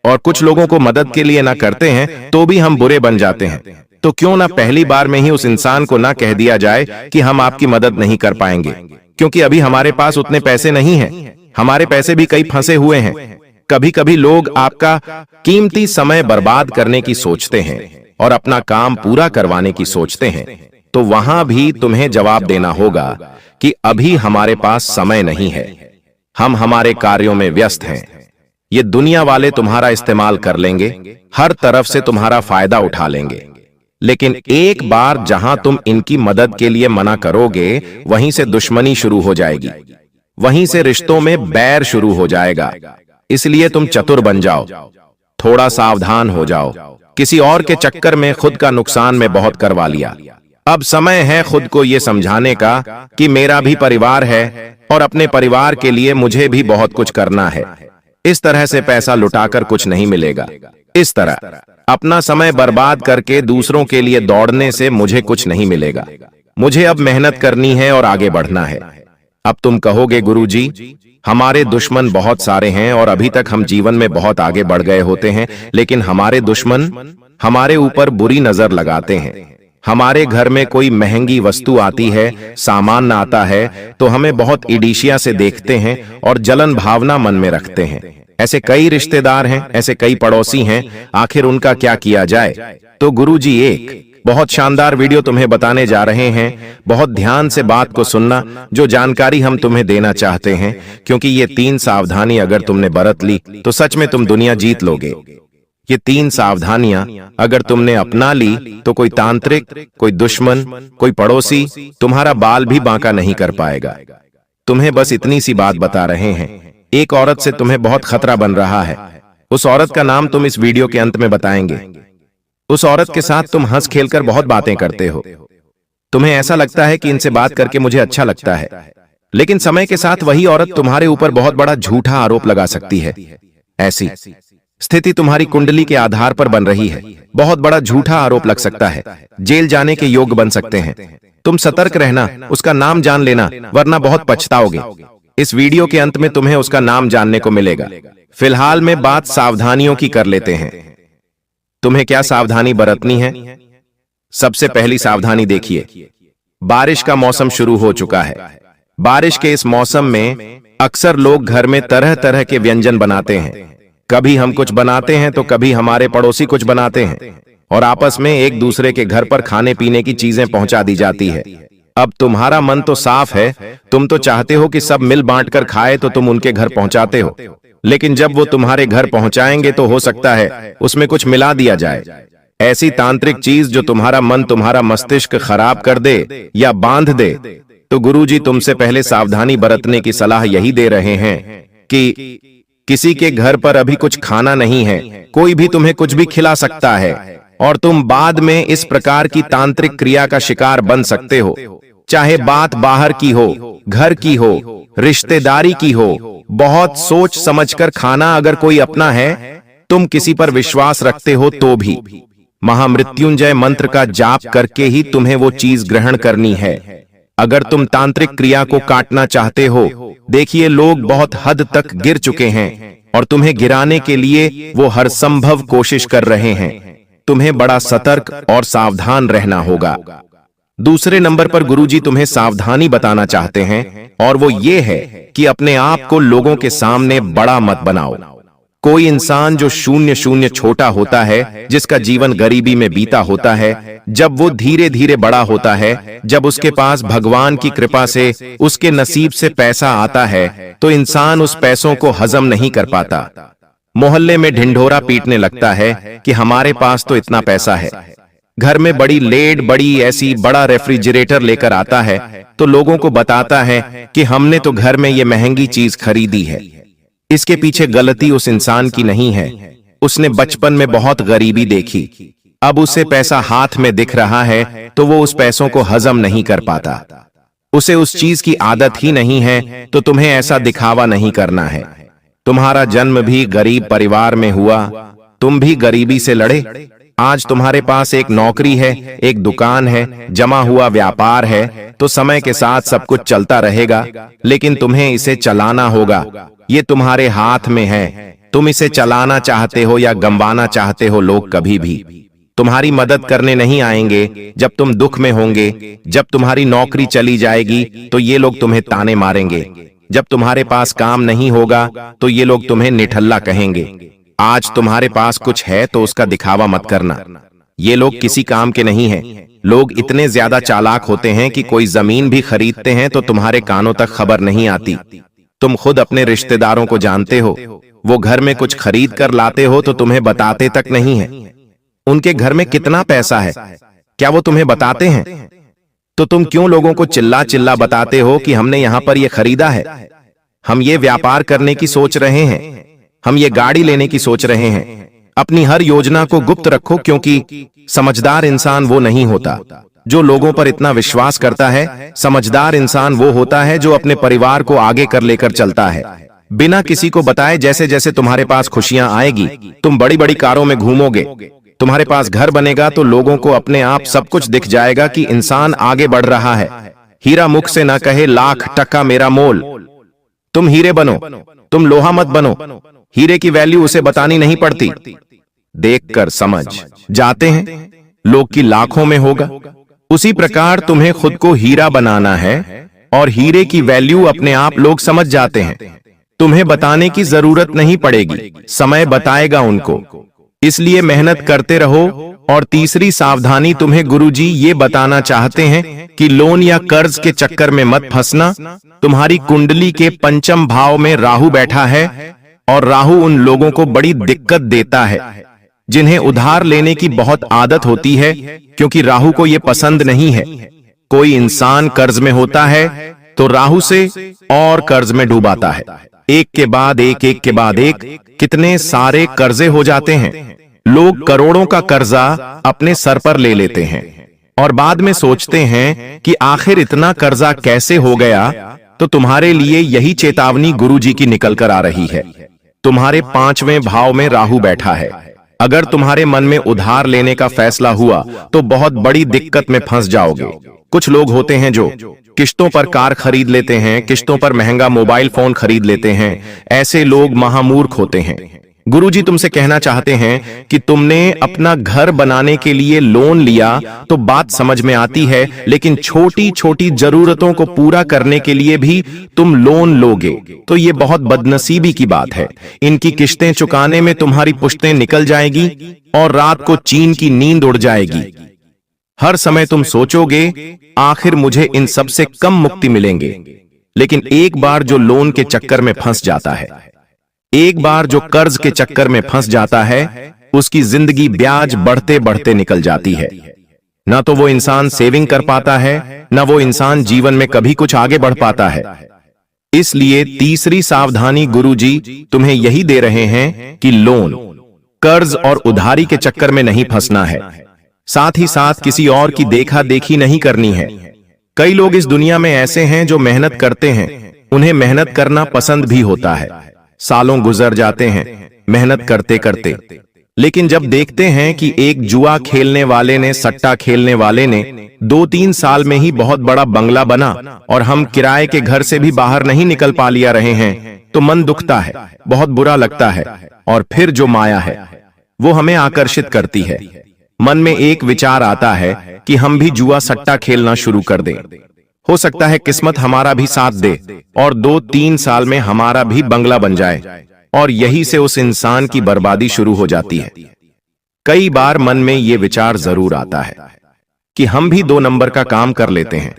और कुछ लोगों को मदद के लिए ना करते हैं तो भी हम बुरे बन जाते हैं। तो क्यों ना पहली बार में ही उस इंसान को ना कह दिया जाए कि हम आपकी मदद नहीं कर पाएंगे, क्योंकि अभी हमारे पास उतने पैसे नहीं हैं। हमारे पैसे भी कई फंसे हुए हैं। कभी कभी लोग आपका कीमती समय बर्बाद करने की सोचते हैं और अपना काम पूरा करवाने की सोचते हैं, तो वहां भी तुम्हें जवाब देना होगा कि अभी हमारे पास समय नहीं है। हम हमारे कार्यों में व्यस्त हैं। ये दुनिया वाले तुम्हारा इस्तेमाल कर लेंगे, हर तरफ से तुम्हारा फायदा उठा लेंगे। लेकिन एक बार जहां तुम इनकी मदद के लिए मना करोगे, वहीं से दुश्मनी शुरू हो जाएगी, वहीं से रिश्तों में बैर शुरू हो जाएगा। इसलिए तुम चतुर बन जाओ, थोड़ा सावधान हो जाओ। किसी और के चक्कर में खुद का नुकसान में बहुत करवा लिया। अब समय है खुद को यह समझाने का कि मेरा भी परिवार है और अपने परिवार के लिए मुझे भी बहुत कुछ करना है। इस तरह से पैसा लुटाकर कुछ नहीं मिलेगा। इस तरह अपना समय बर्बाद करके दूसरों के लिए दौड़ने से मुझे कुछ नहीं मिलेगा। मुझे अब मेहनत करनी है और आगे बढ़ना है। अब तुम कहोगे गुरुजी, हमारे दुश्मन बहुत सारे हैं और अभी तक हम जीवन में बहुत आगे बढ़ गए होते हैं, लेकिन हमारे दुश्मन हमारे ऊपर बुरी नजर लगाते हैं। हमारे घर में कोई महंगी वस्तु आती है, सामान आता है, तो हमें बहुत ईर्ष्या से देखते हैं और जलन भावना मन में रखते हैं। ऐसे कई रिश्तेदार हैं, ऐसे कई पड़ोसी हैं, आखिर उनका क्या किया जाए? तो गुरुजी एक बहुत शानदार वीडियो तुम्हें बताने जा रहे हैं। बहुत ध्यान से बात को सुनना, जो जानकारी हम तुम्हें देना चाहते हैं, क्योंकि ये 3 सावधानी अगर तुमने बरत ली तो सच में तुम दुनिया जीत लोगे। ये 3 सावधानियां अगर तुमने अपना ली तो कोई तांत्रिक, कोई दुश्मन, कोई पड़ोसी तुम्हारा बाल भी बांका नहीं कर पाएगा। तुम्हें बस इतनी सी बात बता रहे हैं। एक औरत से तुम्हें बहुत खतरा बन रहा है। उस औरत का नाम तुम इस वीडियो के अंत में बताएंगे। उस औरत के साथ तुम हंस खेलकर बहुत बातें करते हो। तुम्हें ऐसा लगता है कि इनसे बात करके मुझे अच्छा लगता है, लेकिन समय के साथ वही औरत तुम्हारे ऊपर बहुत बड़ा झूठा आरोप लगा सकती है। ऐसी स्थिति तुम्हारी कुंडली के आधार पर बन रही है। बहुत बड़ा झूठा आरोप लग सकता है, जेल जाने के योग्य बन सकते हैं। तुम सतर्क रहना, उसका नाम जान लेना, वरना बहुत पछताओगे। इस वीडियो के अंत में तुम्हें उसका नाम जानने को मिलेगा। फिलहाल में बात सावधानियों की कर लेते हैं। तुम्हें क्या सावधानी बरतनी है? सबसे पहली सावधानी देखिए, बारिश का मौसम शुरू हो चुका है। बारिश के इस मौसम में अक्सर लोग घर में तरह तरह के व्यंजन बनाते हैं। कभी हम कुछ बनाते हैं तो कभी हमारे पड़ोसी कुछ बनाते हैं, और आपस में एक दूसरे के घर पर खाने पीने की चीजें पहुंचा दी जाती है। अब तुम्हारा मन तो साफ है, तुम तो चाहते हो कि सब मिल बांट कर खाए, तो तुम उनके घर पहुंचाते हो। लेकिन जब वो तुम्हारे घर पहुंचाएंगे तो हो सकता है उसमें कुछ मिला दिया जाए, ऐसी तांत्रिक चीज जो तुम्हारा मन, तुम्हारा मस्तिष्क खराब कर दे या बांध दे। तो गुरुजी तुमसे पहले सावधानी बरतने की सलाह यही दे रहे हैं कि किसी के घर पर अभी कुछ खाना नहीं है, कोई भी तुम्हें कुछ भी खिला सकता है, और तुम बाद में इस प्रकार की तांत्रिक क्रिया का शिकार बन सकते हो। चाहे बात बाहर की हो, घर की हो, रिश्तेदारी की हो, बहुत सोच समझकर खाना अगर कोई अपना है, तुम किसी पर विश्वास रखते हो तो भी महामृत्युंजय मंत्र का जाप करके ही तुम्हें वो चीज ग्रहण करनी है। अगर तुम तांत्रिक क्रिया को काटना चाहते हो, देखिए लोग बहुत हद तक गिर चुके हैं और तुम्हें गिराने के लिए वो हर संभव कोशिश कर रहे हैं। तुम्हें बड़ा सतर्क और सावधान रहना होगा। दूसरे नंबर पर गुरुजी तुम्हें सावधानी बताना चाहते हैं, और वो ये है कि अपने आप को लोगों के सामने बड़ा मत बनाओ। कोई इंसान जो शून्य शून्य छोटा होता है, जिसका जीवन गरीबी में बीता होता है, जब वो धीरे धीरे बड़ा होता है, जब उसके पास भगवान की कृपा से उसके नसीब से पैसा आता है, तो इंसान उस पैसों को हजम नहीं कर पाता। मोहल्ले में ढिंढोरा पीटने लगता है कि हमारे पास तो इतना पैसा है। घर में बड़ी लेड, बड़ी ऐसी बड़ा रेफ्रिजरेटर लेकर आता है, तो लोगों को बताता है कि हमने तो घर में ये महंगी चीज खरीदी है। इसके पीछे गलती उस इंसान की नहीं है। उसने बचपन में बहुत गरीबी देखी, अब उसे पैसा हाथ में दिख रहा है तो वो उस पैसों को हजम नहीं कर पाता। उसे उस चीज की आदत ही नहीं है, तो तुम्हें ऐसा दिखावा नहीं करना है। तुम्हारा जन्म भी गरीब परिवार में हुआ, तुम भी गरीबी से लड़े। आज तुम्हारे पास एक नौकरी है, एक दुकान है, जमा हुआ व्यापार है, तो समय के साथ सब कुछ चलता रहेगा, लेकिन तुम्हें इसे चलाना होगा। ये तुम्हारे हाथ में है। तुम इसे चलाना चाहते हो या गंवाना चाहते हो, लोग कभी भी तुम्हारी मदद करने नहीं आएंगे। जब तुम दुख में होंगे, जब तुम्हारी नौकरी चली जाएगी, तो ये लोग तुम्हें ताने मारेंगे। जब तुम्हारे पास काम नहीं होगा, तो ये लोग तुम्हें निठल्ला कहेंगे। आज तुम्हारे पास कुछ है तो उसका दिखावा मत करना। ये लोग किसी काम के नहीं हैं। लोग इतने ज्यादा चालाक होते हैं कि कोई जमीन भी खरीदते हैं तो तुम्हारे कानों तक खबर नहीं आती। तुम खुद अपने रिश्तेदारों को जानते हो, वो घर में कुछ खरीद कर लाते हो तो तुम्हें बताते तक नहीं है। उनके घर में कितना पैसा है, क्या वो तुम्हें बताते हैं? तो तुम क्यों लोगों को चिल्ला चिल्ला बताते हो कि हमने यहां पर ये खरीदा है, हम ये व्यापार करने की सोच रहे हैं, हम ये गाड़ी लेने की सोच रहे हैं। अपनी हर योजना को गुप्त रखो, क्योंकि समझदार इंसान वो नहीं होता जो लोगों पर इतना विश्वास करता है। समझदार इंसान वो होता है जो अपने परिवार को आगे कर लेकर चलता है, बिना किसी को बताए। जैसे जैसे तुम्हारे पास खुशियां आएगी, तुम बड़ी बड़ी कारों में घूमोगे, तुम्हारे पास घर बनेगा, तो लोगों को अपने आप सब कुछ दिख जाएगा कि इंसान आगे बढ़ रहा है। हीरा मुख से ना कहे लाख टका मेरा मोल। तुम हीरे बनो, तुम लोहा मत बनो। हीरे की वैल्यू उसे बतानी नहीं पड़ती, देखकर समझ जाते हैं लोग की लाखों में होगा। उसी प्रकार तुम्हें खुद को हीरा बनाना है, और हीरे की वैल्यू अपने आप लोग समझ जाते हैं। तुम्हें बताने की जरूरत नहीं पड़ेगी, समय बताएगा उनको। इसलिए मेहनत करते रहो। और तीसरी सावधानी तुम्हें गुरुजी ये बताना चाहते हैं कि लोन या कर्ज के चक्कर में मत फंसना। तुम्हारी कुंडली के पंचम भाव में राहु बैठा है और राहु उन लोगों को बड़ी दिक्कत देता है जिन्हें उधार लेने की बहुत आदत होती है, क्योंकि राहु को यह पसंद नहीं है। कोई इंसान कर्ज में होता है तो राहु से और कर्ज में डूबाता है। एक के बाद एक, एक के बाद एक, कितने सारे कर्जे हो जाते हैं। लोग करोड़ों का कर्जा अपने सर पर ले लेते हैं और बाद में सोचते हैं कि आखिर इतना कर्जा कैसे हो गया। तो तुम्हारे लिए यही चेतावनी गुरुजी की निकल कर आ रही है। तुम्हारे 5वें भाव में राहु बैठा है। अगर तुम्हारे मन में उधार लेने का फैसला हुआ तो बहुत बड़ी दिक्कत में फंस जाओगे। कुछ लोग होते हैं जो किश्तों पर कार खरीद लेते हैं, किश्तों पर महंगा मोबाइल फोन खरीद लेते हैं। ऐसे लोग महामूर्ख होते हैं। गुरुजी तुमसे कहना चाहते हैं कि तुमने अपना घर बनाने के लिए लोन लिया तो बात समझ में आती है, लेकिन छोटी छोटी जरूरतों को पूरा करने के लिए भी तुम लोन लोगे तो ये बहुत बदनसीबी की बात है। इनकी किश्तें चुकाने में तुम्हारी पुश्तें निकल जाएगी और रात को चीन की नींद उड़ जाएगी। हर समय तुम सोचोगे आखिर मुझे इन सब से कम मुक्ति मिलेंगे, लेकिन एक बार जो लोन के चक्कर में फंस जाता है, एक बार जो कर्ज के चक्कर में फंस जाता है, उसकी जिंदगी ब्याज बढ़ते बढ़ते निकल जाती है। ना तो वो इंसान सेविंग कर पाता है, ना वो इंसान जीवन में कभी कुछ आगे बढ़ पाता है। इसलिए तीसरी सावधानी गुरुजी तुम्हें यही दे रहे हैं कि लोन, कर्ज और उधारी के चक्कर में नहीं फंसना है। साथ ही साथ किसी और की देखा देखी नहीं करनी है। कई लोग इस दुनिया में ऐसे हैं जो मेहनत करते हैं, उन्हें मेहनत करना पसंद भी होता है। सालों गुजर जाते हैं मेहनत करते करते, लेकिन जब देखते हैं कि एक जुआ खेलने वाले ने, सट्टा खेलने वाले ने 2-3 साल में ही बहुत बड़ा बंगला बना और हम किराए के घर से भी बाहर नहीं निकल पा लिया रहे हैं, तो मन दुखता है, बहुत बुरा लगता है। और फिर जो माया है वो हमें आकर्षित करती है। मन में एक विचार आता है कि हम भी जुआ सट्टा खेलना शुरू कर दें। हो सकता है किस्मत हमारा भी साथ दे और 2-3 साल में हमारा भी बंगला बन जाए, और यही से उस इंसान की बर्बादी शुरू हो जाती है। कई बार मन में ये विचार जरूर आता है कि हम भी 2 नंबर का काम कर लेते हैं,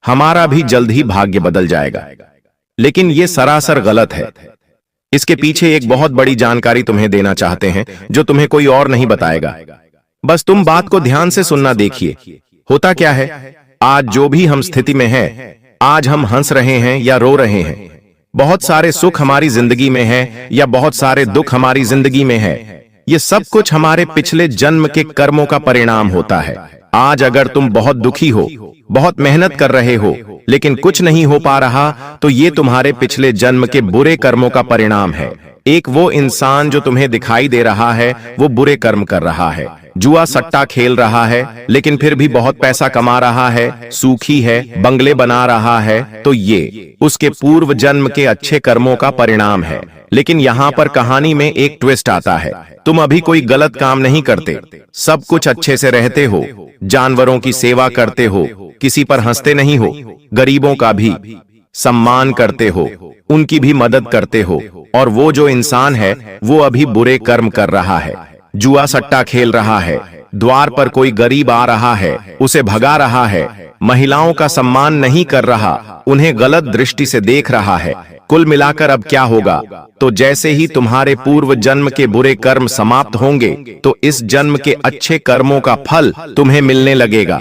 हमारा भी जल्द ही भाग्य बदल जाएगा। लेकिन ये सरासर गलत है। इसके पीछे एक बहुत बड़ी जानकारी तुम्हें देना चाहते हैं जो तुम्हें कोई और नहीं बताएगा। बस तुम बात को ध्यान से सुनना। देखिए होता क्या है, आज जो भी हम स्थिति में हैं, आज हम हंस रहे हैं या रो रहे हैं, बहुत सारे सुख हमारी जिंदगी में है या बहुत सारे दुख हमारी जिंदगी में है, ये सब कुछ हमारे पिछले जन्म के कर्मों का परिणाम होता है। आज अगर तुम बहुत दुखी हो, बहुत मेहनत कर रहे हो, लेकिन कुछ नहीं हो पा रहा, तो ये तुम्हारे पिछले जन्म के बुरे कर्मों का परिणाम है। एक वो इंसान जो तुम्हें दिखाई दे रहा है वो बुरे कर्म कर रहा है, जुआ सट्टा खेल रहा है लेकिन फिर भी बहुत पैसा कमा रहा है, सुखी है, बंगले बना रहा है, तो ये उसके पूर्व जन्म के अच्छे कर्मों का परिणाम है। लेकिन यहाँ पर कहानी में एक ट्विस्ट आता है। तुम अभी कोई गलत काम नहीं करते, सब कुछ अच्छे से रहते हो, जानवरों की सेवा करते हो, किसी पर हंसते नहीं हो, गरीबों का भी सम्मान करते हो, उनकी भी मदद करते हो, और वो जो इंसान है वो अभी बुरे कर्म कर रहा है, जुआ सट्टा खेल रहा है, द्वार पर कोई गरीब आ रहा है उसे भगा रहा है, महिलाओं का सम्मान नहीं कर रहा, उन्हें गलत दृष्टि से देख रहा है। कुल मिलाकर अब क्या होगा, तो जैसे ही तुम्हारे पूर्व जन्म के बुरे कर्म समाप्त होंगे तो इस जन्म के अच्छे कर्मों का फल तुम्हें मिलने लगेगा।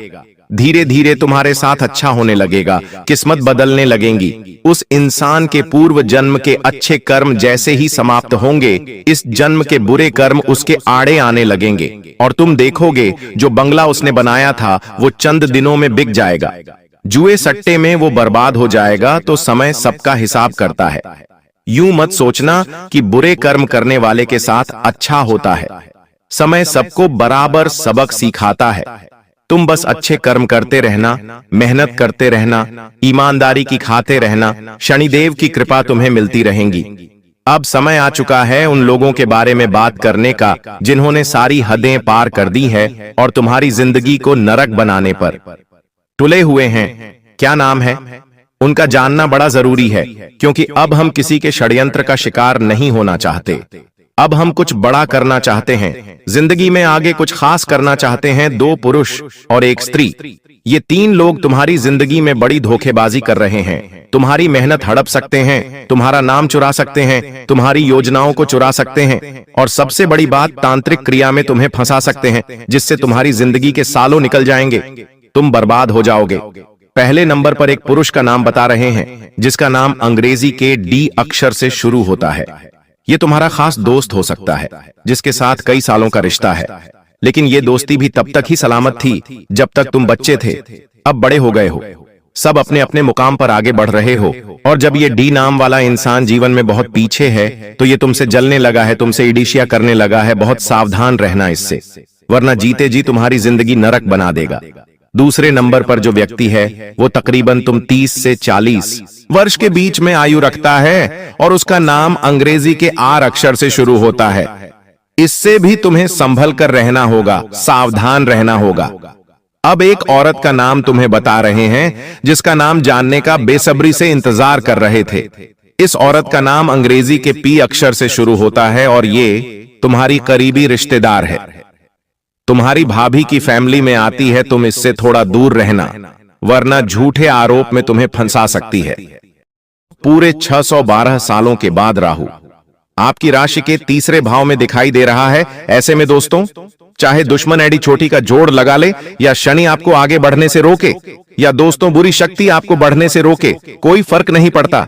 धीरे धीरे तुम्हारे साथ अच्छा होने लगेगा, किस्मत बदलने लगेंगी। उस इंसान के पूर्व जन्म के अच्छे कर्म जैसे ही समाप्त होंगे, इस जन्म के बुरे कर्म उसके आड़े आने लगेंगे, और तुम देखोगे जो बंगला उसने बनाया था वो चंद दिनों में बिक जाएगा। जुए सट्टे में वो बर्बाद हो जाएगा। तो समय सबका हिसाब करता है। यूं मत सोचना कि बुरे कर्म करने वाले के साथ अच्छा होता है। समय सबको बराबर सबक सिखाता है। तुम बस अच्छे कर्म करते रहना, मेहनत करते रहना, ईमानदारी की खाते रहना, शनिदेव की कृपा तुम्हें मिलती रहेंगी। अब समय आ चुका है उन लोगों के बारे में बात करने का जिन्होंने सारी हदें पार कर दी है और तुम्हारी जिंदगी को नरक बनाने पर तुले हुए हैं। क्या नाम है उनका जानना बड़ा जरूरी है, क्योंकि अब हम किसी के षड्यंत्र का शिकार नहीं होना चाहते। अब हम कुछ बड़ा करना चाहते हैं, जिंदगी में आगे कुछ खास करना चाहते हैं। 2 पुरुष और 1 स्त्री, ये 3 लोग तुम्हारी जिंदगी में बड़ी धोखेबाजी कर रहे हैं। तुम्हारी मेहनत हड़प सकते हैं, तुम्हारा नाम चुरा सकते हैं, तुम्हारी योजनाओं को चुरा सकते हैं, और सबसे बड़ी बात, तांत्रिक क्रिया में तुम्हें फंसा सकते हैं, जिससे तुम्हारी जिंदगी के सालों निकल जाएंगे, तुम बर्बाद हो जाओगे। पहले नंबर पर एक पुरुष का नाम बता रहे हैं, जिसका नाम अंग्रेजी के डी अक्षर से शुरू होता है। ये तुम्हारा खास दोस्त हो सकता है, जिसके साथ कई सालों का रिश्ता है, लेकिन ये दोस्ती भी तब तक ही सलामत थी जब तक तुम बच्चे थे। अब बड़े हो गए हो, सब अपने अपने मुकाम पर आगे बढ़ रहे हो, और जब ये डी नाम वाला इंसान जीवन में बहुत पीछे है, तो ये तुमसे जलने लगा है, तुमसे ईर्ष्या करने लगा है। बहुत सावधान रहना इससे, वरना जीते जी तुम्हारी जिंदगी नरक बना देगा। दूसरे नंबर पर जो व्यक्ति है, वो तकरीबन तुम 30 से 40 वर्ष के बीच में आयु रखता है, और उसका नाम अंग्रेजी के आर अक्षर से शुरू होता है। इससे भी तुम्हें संभल कर रहना होगा, सावधान रहना होगा। अब एक औरत का नाम तुम्हें बता रहे हैं, जिसका नाम जानने का बेसब्री से इंतजार कर रहे थे। इस औरत का नाम अंग्रेजी के पी अक्षर से शुरू होता है, और ये तुम्हारी करीबी रिश्तेदार है, तुम्हारी भाभी की फैमिली में आती है। तुम इससे थोड़ा दूर रहना, वरना झूठे आरोप में तुम्हें फंसा सकती है। पूरे 612 सालों के बाद राहु आपकी राशि के तीसरे भाव में दिखाई दे रहा है। ऐसे में दोस्तों, चाहे दुश्मन एडी छोटी का जोड़ लगा ले, या शनि आपको आगे बढ़ने से रोके, या दोस्तों बुरी शक्ति आपको बढ़ने से रोके, कोई फर्क नहीं पड़ता,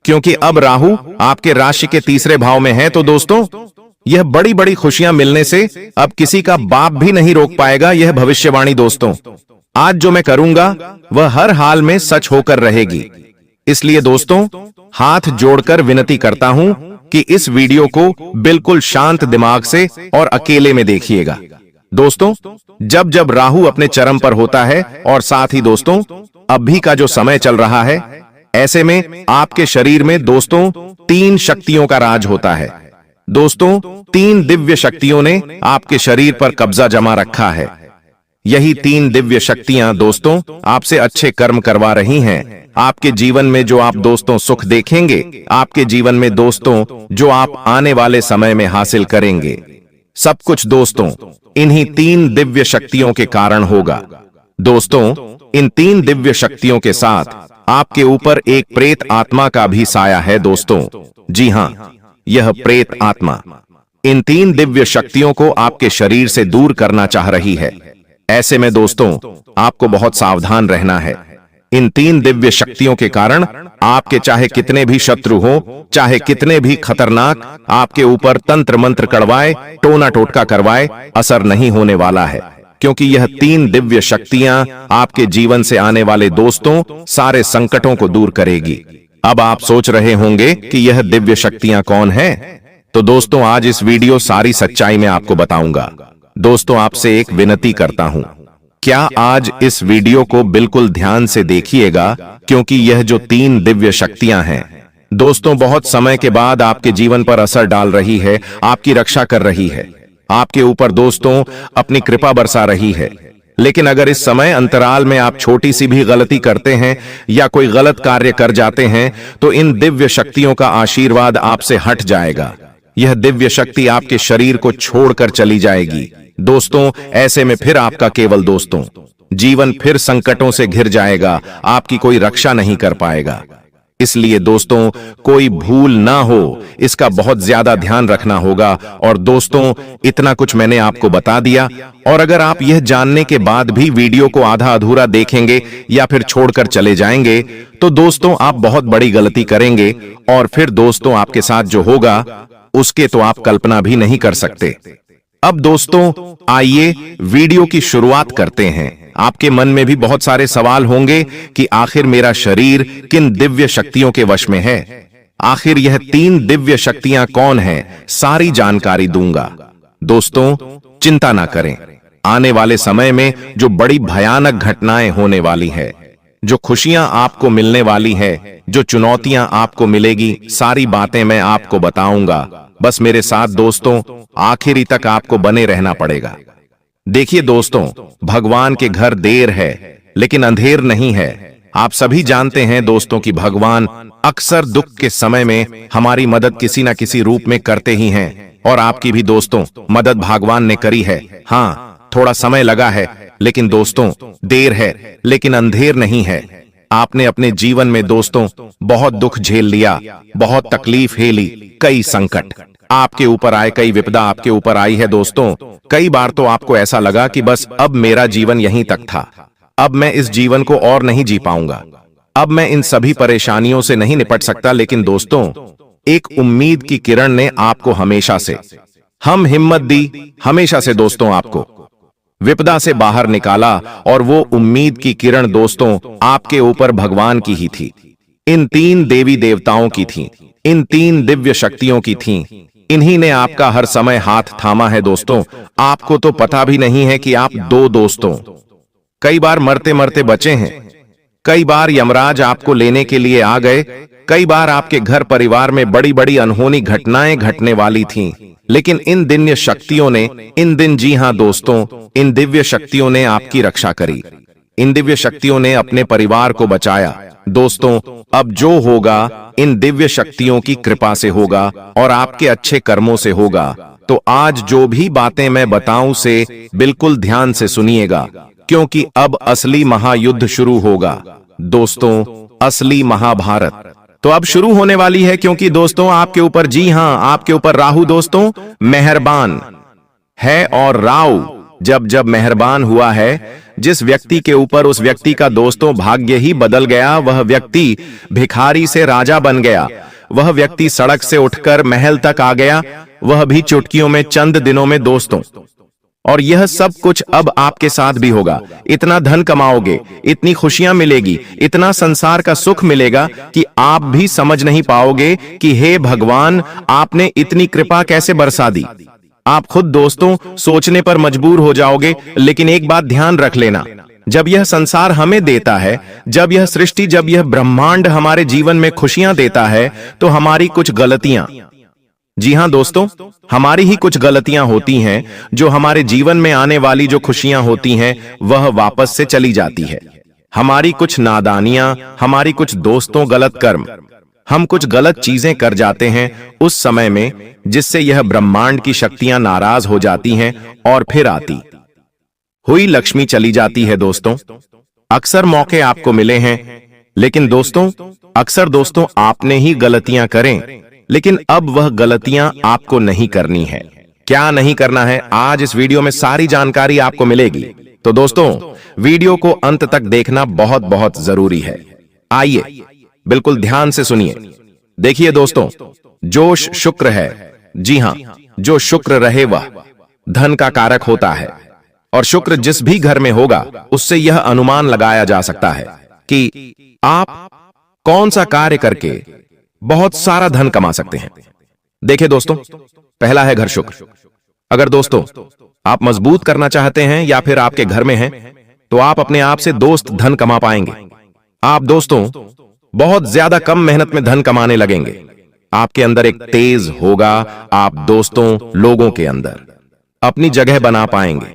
क्योंकि अब राहु आपके राशि के तीसरे भाव में है। तो दोस्तों, यह बड़ी बड़ी खुशियां मिलने से अब किसी का बाप भी नहीं रोक पाएगा। यह भविष्यवाणी दोस्तों, आज जो मैं करूंगा वह हर हाल में सच होकर रहेगी। इसलिए दोस्तों, हाथ जोड़कर विनती करता हूं कि इस वीडियो को बिल्कुल शांत दिमाग से और अकेले में देखिएगा। दोस्तों, जब जब राहु अपने चरम पर होता है, और साथ ही दोस्तों अभी का जो समय चल रहा है, ऐसे में आपके शरीर में दोस्तों 3 शक्तियों का राज होता है। दोस्तों, 3 दिव्य शक्तियों ने आपके शरीर पर कब्जा जमा रखा है। यही 3 दिव्य शक्तियां दोस्तों आपसे अच्छे कर्म करवा रही हैं। आपके जीवन में जो आप दोस्तों सुख देखेंगे, आपके जीवन में दोस्तों जो आप आने वाले समय में हासिल करेंगे, सब कुछ दोस्तों इन्हीं 3 दिव्य शक्तियों के कारण होगा। दोस्तों, इन 3 दिव्य शक्तियों के साथ आपके ऊपर एक प्रेत आत्मा का भी साया है। दोस्तों, जी हां, यह प्रेत आत्मा इन 3 दिव्य शक्तियों को आपके शरीर से दूर करना चाह रही है। ऐसे में दोस्तों आपको बहुत सावधान रहना है। इन 3 दिव्य शक्तियों के कारण आपके चाहे कितने भी शत्रु हो, चाहे कितने भी खतरनाक आपके ऊपर तंत्र मंत्र करवाए, टोना टोटका करवाए, असर नहीं होने वाला है, क्योंकि यह 3 दिव्य शक्तियां आपके जीवन से आने वाले दोस्तों सारे संकटों को दूर करेगी। अब आप सोच रहे होंगे कि यह दिव्य शक्तियां कौन है? तो दोस्तों, आज इस वीडियो सारी सच्चाई में आपको बताऊंगा। दोस्तों, आपसे एक विनती करता हूं, क्या आज इस वीडियो को बिल्कुल ध्यान से देखिएगा, क्योंकि यह जो 3 दिव्य शक्तियां हैं दोस्तों बहुत समय के बाद आपके जीवन पर असर डाल रही है, आपकी रक्षा कर रही है, आपके ऊपर दोस्तों अपनी कृपा बरसा रही है। लेकिन अगर इस समय अंतराल में आप छोटी सी भी गलती करते हैं या कोई गलत कार्य कर जाते हैं, तो इन दिव्य शक्तियों का आशीर्वाद आपसे हट जाएगा। यह दिव्य शक्ति आपके शरीर को छोड़कर चली जाएगी। दोस्तों, ऐसे में फिर आपका केवल दोस्तों जीवन फिर संकटों से घिर जाएगा, आपकी कोई रक्षा नहीं कर पाएगा। इसलिए दोस्तों, कोई भूल ना हो, इसका बहुत ज्यादा ध्यान रखना होगा। और दोस्तों, इतना कुछ मैंने आपको बता दिया, और अगर आप यह जानने के बाद भी वीडियो को आधा अधूरा देखेंगे या फिर छोड़कर चले जाएंगे, तो दोस्तों आप बहुत बड़ी गलती करेंगे, और फिर दोस्तों आपके साथ जो होगा उसके तो आप कल्पना भी नहीं कर सकते। अब दोस्तों आइए वीडियो की शुरुआत करते हैं। आपके मन में भी बहुत सारे सवाल होंगे कि आखिर मेरा शरीर किन दिव्य शक्तियों के वश में है, आखिर यह 3 दिव्य शक्तियां कौन हैं, सारी जानकारी दूंगा। दोस्तों चिंता ना करें, आने वाले समय में जो बड़ी भयानक घटनाएं होने वाली है, जो खुशियां आपको मिलने वाली है, जो चुनौतियां आपको मिलेगी, सारी बातें मैं आपको बताऊंगा। बस मेरे साथ दोस्तों आखिरी तक आपको बने रहना पड़ेगा। देखिए दोस्तों, भगवान के घर देर है लेकिन अंधेर नहीं है। आप सभी जानते हैं दोस्तों कि भगवान अक्सर दुख के समय में हमारी मदद किसी न किसी रूप में करते ही हैं और आपकी भी दोस्तों मदद भगवान ने करी है। हाँ, थोड़ा समय लगा है, लेकिन दोस्तों देर है लेकिन अंधेर नहीं है। आपने अपने जीवन में दोस्तों बहुत दुख झेल लिया, बहुत तकलीफ झेली, कई संकट आपके ऊपर आए, कई विपदा आपके ऊपर आई है दोस्तों। कई बार तो आपको ऐसा लगा कि बस अब मेरा जीवन यहीं तक था, अब मैं इस जीवन को और नहीं जी पाऊंगा, अब मैं इन सभी परेशानियों से नहीं निपट सकता। लेकिन दोस्तों एक उम्मीद की किरण ने आपको हमेशा से हिम्मत दी, हमेशा से दोस्तों आपको विपदा से बाहर निकाला। और वो उम्मीद की किरण दोस्तों आपके ऊपर भगवान की ही थी, इन 3 देवी देवताओं की थी, इन 3 दिव्य शक्तियों की थी। इन्हीं ने आपका हर समय हाथ थामा है दोस्तों। आपको तो पता भी नहीं है कि आप 2 दोस्तों कई बार मरते मरते बचे हैं, कई बार यमराज आपको लेने के लिए आ गए, कई बार आपके घर परिवार में बड़ी बड़ी अनहोनी घटनाएं घटने वाली थीं। लेकिन इन दिव्य शक्तियों ने, इन दिन, जी हां दोस्तों, इन दिव्य शक्तियों ने आपकी रक्षा करी, इन दिव्य शक्तियों ने अपने परिवार को बचाया। दोस्तों अब जो होगा इन दिव्य शक्तियों की कृपा से होगा और आपके अच्छे कर्मों से होगा। तो आज जो भी बातें मैं बताऊं से बिल्कुल ध्यान से सुनिएगा, क्योंकि अब असली महायुद्ध शुरू होगा दोस्तों, असली महाभारत तो अब शुरू होने वाली है। क्योंकि दोस्तों आपके ऊपर, जी हां, आपके ऊपर राहु दोस्तों मेहरबान है, और राहु जब मेहरबान हुआ है जिस व्यक्ति के ऊपर, उस व्यक्ति का दोस्तों भाग्य ही बदल गया। वह व्यक्ति भिखारी से राजा बन गया, वह व्यक्ति सड़क से उठकर महल तक आ गया, वह भी चुटकियों में, चंद दिनों में दोस्तों। और यह सब कुछ अब आपके साथ भी होगा। इतना धन कमाओगे, इतनी खुशियां मिलेगी, इतना संसार का सुख मिलेगा कि आप भी समझ नहीं पाओगे कि हे भगवान आपने इतनी कृपा कैसे बरसा दी। आप खुद दोस्तों सोचने पर मजबूर हो जाओगे। लेकिन एक बात ध्यान रख लेना, जब यह संसार हमें देता है, जब यह सृष्टि, जब यह ब्रह्मांड हमारे जीवन में खुशियां देता है, तो हमारी कुछ गलतियां, जी हां दोस्तों, हमारी ही कुछ गलतियां होती हैं जो हमारे जीवन में आने वाली जो खुशियां होती हैं वह वापस से चली जाती है। हमारी कुछ नादानियां, हमारी कुछ दोस्तों गलत कर्म, हम कुछ गलत चीजें कर जाते हैं उस समय में, जिससे यह ब्रह्मांड की शक्तियां नाराज हो जाती हैं और फिर आती हुई लक्ष्मी चली जाती है दोस्तों। अक्सर मौके आपको मिले हैं, लेकिन दोस्तों अक्सर दोस्तों आपने ही गलतियां करें, लेकिन अब वह गलतियां आपको नहीं करनी है। क्या नहीं करना है, आज इस वीडियो में सारी जानकारी आपको मिलेगी। तो दोस्तों वीडियो को अंत तक देखना बहुत बहुत जरूरी है। आइए बिल्कुल ध्यान से सुनिए। देखिए दोस्तों, जो शुक्र है, जी हां, जो शुक्र रहे वह धन का कारक होता है, और शुक्र जिस भी घर में होगा उससे यह अनुमान लगाया जा सकता है कि आप कौन सा कार्य करके बहुत सारा धन कमा सकते हैं। देखिए दोस्तों, पहला है घर शुक्र। अगर दोस्तों आप मजबूत करना चाहते हैं या फिर आपके घर में हैं, तो आप अपने आप से दोस्त धन कमा पाएंगे। आप दोस्तों बहुत ज्यादा कम मेहनत में धन कमाने लगेंगे। आपके अंदर एक तेज होगा, आप दोस्तों लोगों के अंदर अपनी जगह बना पाएंगे,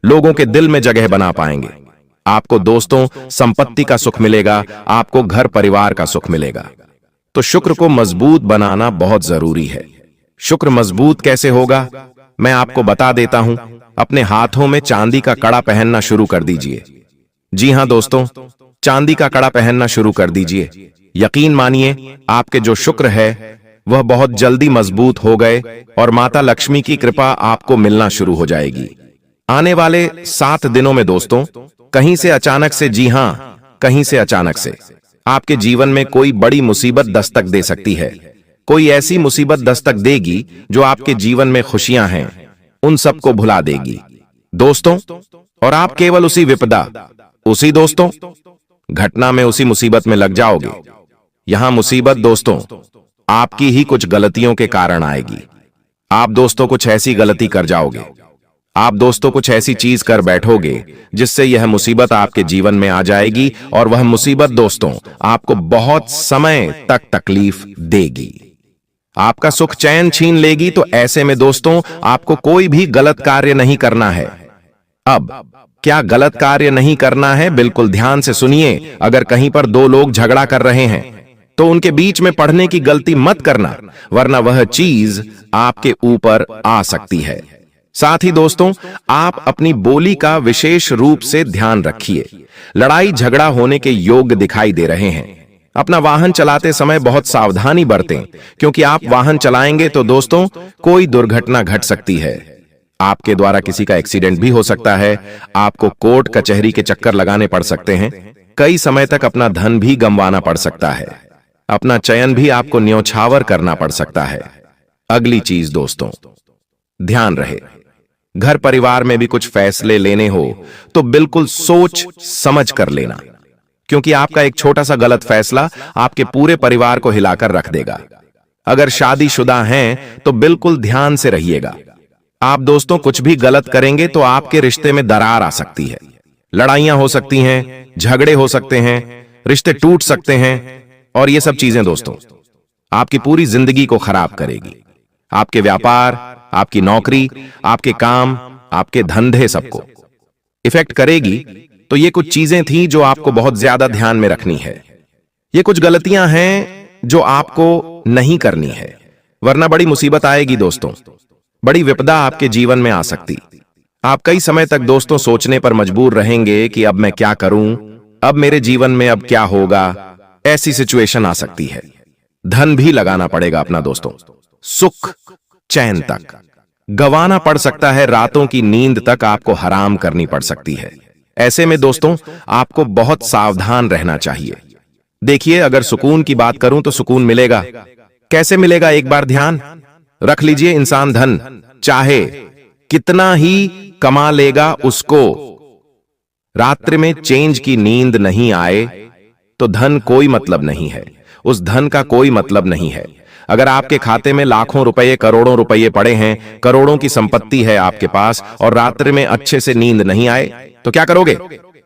लोगों के दिल में जगह बना पाएंगे। आपको दोस्तों संपत्ति का सुख मिलेगा, आपको घर परिवार का सुख मिलेगा। तो शुक्र को मजबूत बनाना बहुत जरूरी है। शुक्र मजबूत कैसे होगा, मैं आपको बता देता हूं। अपने हाथों में चांदी का कड़ा पहनना शुरू कर दीजिए। जी हां दोस्तों, चांदी का कड़ा पहनना शुरू कर दीजिए। यकीन मानिए आपके जो शुक्र है वह बहुत जल्दी मजबूत हो गए और माता लक्ष्मी की कृपा आपको मिलना शुरू हो जाएगी। आने वाले 7 दिनों में दोस्तों कहीं से अचानक से, जी हां, कहीं से अचानक से आपके जीवन में कोई बड़ी मुसीबत दस्तक दे सकती है। कोई ऐसी मुसीबत दस्तक देगी जो आपके जीवन में खुशियां हैं उन सबको भुला देगी दोस्तों। और आप केवल उसी विपदा, उसी दोस्तों घटना में, उसी मुसीबत में लग जाओगे। यहां मुसीबत दोस्तों आपकी ही कुछ गलतियों के कारण आएगी। आप दोस्तों कुछ ऐसी गलती कर जाओगे, आप दोस्तों कुछ ऐसी चीज कर बैठोगे जिससे यह मुसीबत आपके जीवन में आ जाएगी, और वह मुसीबत दोस्तों आपको बहुत समय तक तकलीफ देगी, आपका सुख चैन छीन लेगी। तो ऐसे में दोस्तों आपको कोई भी गलत कार्य नहीं करना है। अब क्या गलत कार्य नहीं करना है, बिल्कुल ध्यान से सुनिए। अगर कहीं पर दो लोग झगड़ा कर रहे हैं तो उनके बीच में पढ़ने की गलती मत करना, वरना वह चीज आपके ऊपर आ सकती है। साथ ही दोस्तों, आप अपनी बोली का विशेष रूप से ध्यान रखिए। लड़ाई झगड़ा होने के योग दिखाई दे रहे हैं। अपना वाहन चलाते समय बहुत सावधानी बरतें, क्योंकि आप वाहन चलाएंगे तो दोस्तों कोई दुर्घटना घट सकती है। आपके द्वारा किसी का एक्सीडेंट भी हो सकता है। आपको कोर्ट कचहरी के चक्कर लगाने पड़ सकते हैं। कई समय तक अपना धन भी गंवाना पड़ सकता है। अपना चयन भी आपको न्योछावर करना पड़ सकता है। अगली चीज दोस्तों, ध्यान रहे, घर परिवार में भी कुछ फैसले लेने हो तो बिल्कुल सोच समझ कर लेना, क्योंकि आपका एक छोटा सा गलत फैसला आपके पूरे परिवार को हिलाकर रख देगा। अगर शादीशुदा हैं तो बिल्कुल ध्यान से रहिएगा। आप दोस्तों कुछ भी गलत करेंगे तो आपके रिश्ते में दरार आ सकती है। लड़ाइयां हो सकती हैं, झगड़े हो सकते हैं, रिश्ते टूट सकते हैं, और ये सब चीजें दोस्तों आपकी पूरी जिंदगी को खराब करेगी। आपके व्यापार, आपकी नौकरी, आपके काम, आपके धंधे सबको इफेक्ट करेगी। तो ये कुछ चीजें थी जो आपको बहुत ज्यादा ध्यान में रखनी है। ये कुछ गलतियां हैं जो आपको नहीं करनी है, वरना बड़ी मुसीबत आएगी दोस्तों। बड़ी विपदा आपके जीवन में आ सकती। आप कई समय तक दोस्तों सोचने पर मजबूर रहेंगे कि अब मैं क्या करूं, अब मेरे जीवन में अब क्या होगा। ऐसी सिचुएशन आ सकती है। धन भी लगाना पड़ेगा अपना दोस्तों, सुख चैन तक गंवाना पड़ सकता है, रातों की नींद तक आपको हराम करनी पड़ सकती है। ऐसे में दोस्तों आपको बहुत सावधान रहना चाहिए। देखिए, अगर सुकून की बात करूं तो सुकून मिलेगा। कैसे मिलेगा, एक बार ध्यान रख लीजिए। इंसान धन चाहे कितना ही कमा लेगा, उसको रात्रि में चैन की नींद नहीं आए तो धन कोई मतलब नहीं है, उस धन का कोई मतलब नहीं है। अगर आपके खाते में लाखों रुपए, करोड़ों रुपए पड़े हैं, करोड़ों की संपत्ति है आपके पास, और रात्रि में अच्छे से नींद नहीं आए तो क्या करोगे?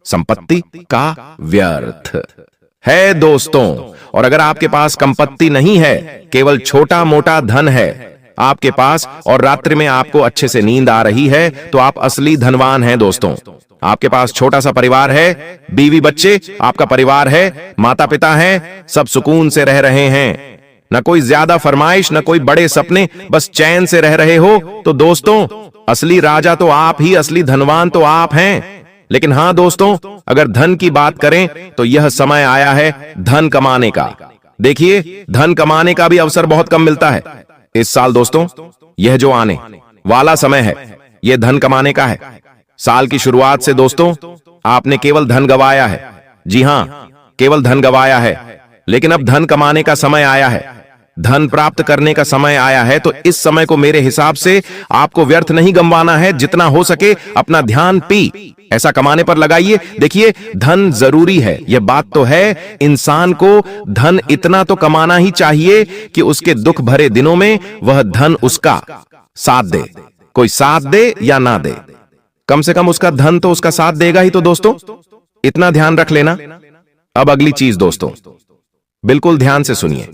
संपत्ति का व्यर्थ है दोस्तों। और अगर आपके पास संपत्ति नहीं है, केवल छोटा मोटा धन है आपके पास, और रात्रि में आपको अच्छे से नींद आ रही है, तो आप असली धनवान हैं दोस्तों। आपके पास छोटा सा परिवार है, बीवी बच्चे, आपका परिवार है, माता पिता हैं, सब सुकून से रह रहे हैं, न कोई ज्यादा फरमाइश, न कोई बड़े सपने, बस चैन से रह रहे हो, तो दोस्तों असली राजा तो आप ही, असली धनवान तो आप हैं। लेकिन हां दोस्तों, अगर धन की बात करें तो यह समय आया है धन कमाने का। देखिए, धन कमाने का भी अवसर बहुत कम मिलता है इस साल दोस्तों। यह जो आने वाला समय है, यह धन कमाने का है। साल की शुरुआत से दोस्तों आपने केवल धन गवाया है। जी हां, केवल धन गवाया है, लेकिन अब धन कमाने का समय आया है, धन प्राप्त करने का समय आया है। तो इस समय को मेरे हिसाब से आपको व्यर्थ नहीं गंवाना है। जितना हो सके अपना ध्यान ऐसा कमाने पर लगाइए। देखिए, धन जरूरी है, यह बात तो है। इंसान को धन इतना तो कमाना ही चाहिए कि उसके दुख भरे दिनों में वह धन उसका साथ दे। कोई साथ दे या ना दे, कम से कम उसका धन तो उसका साथ देगा ही। तो दोस्तों इतना ध्यान रख लेना। अब अगली चीज दोस्तों, बिल्कुल ध्यान से सुनिए।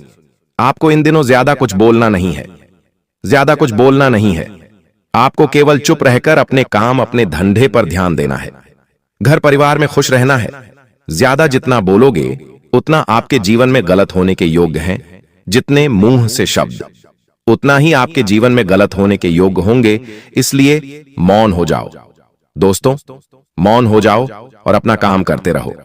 आपको इन दिनों ज्यादा कुछ बोलना नहीं है, ज्यादा कुछ बोलना नहीं है। आपको केवल चुप रहकर अपने काम, अपने धंधे पर ध्यान देना है। घर परिवार में खुश रहना है। ज्यादा जितना बोलोगे उतना आपके जीवन में गलत होने के योग्य हैं। जितने मुंह से शब्द, उतना ही आपके जीवन में गलत होने के योग्य होंगे। इसलिए मौन हो जाओ दोस्तों, मौन हो जाओ और अपना काम करते रहो।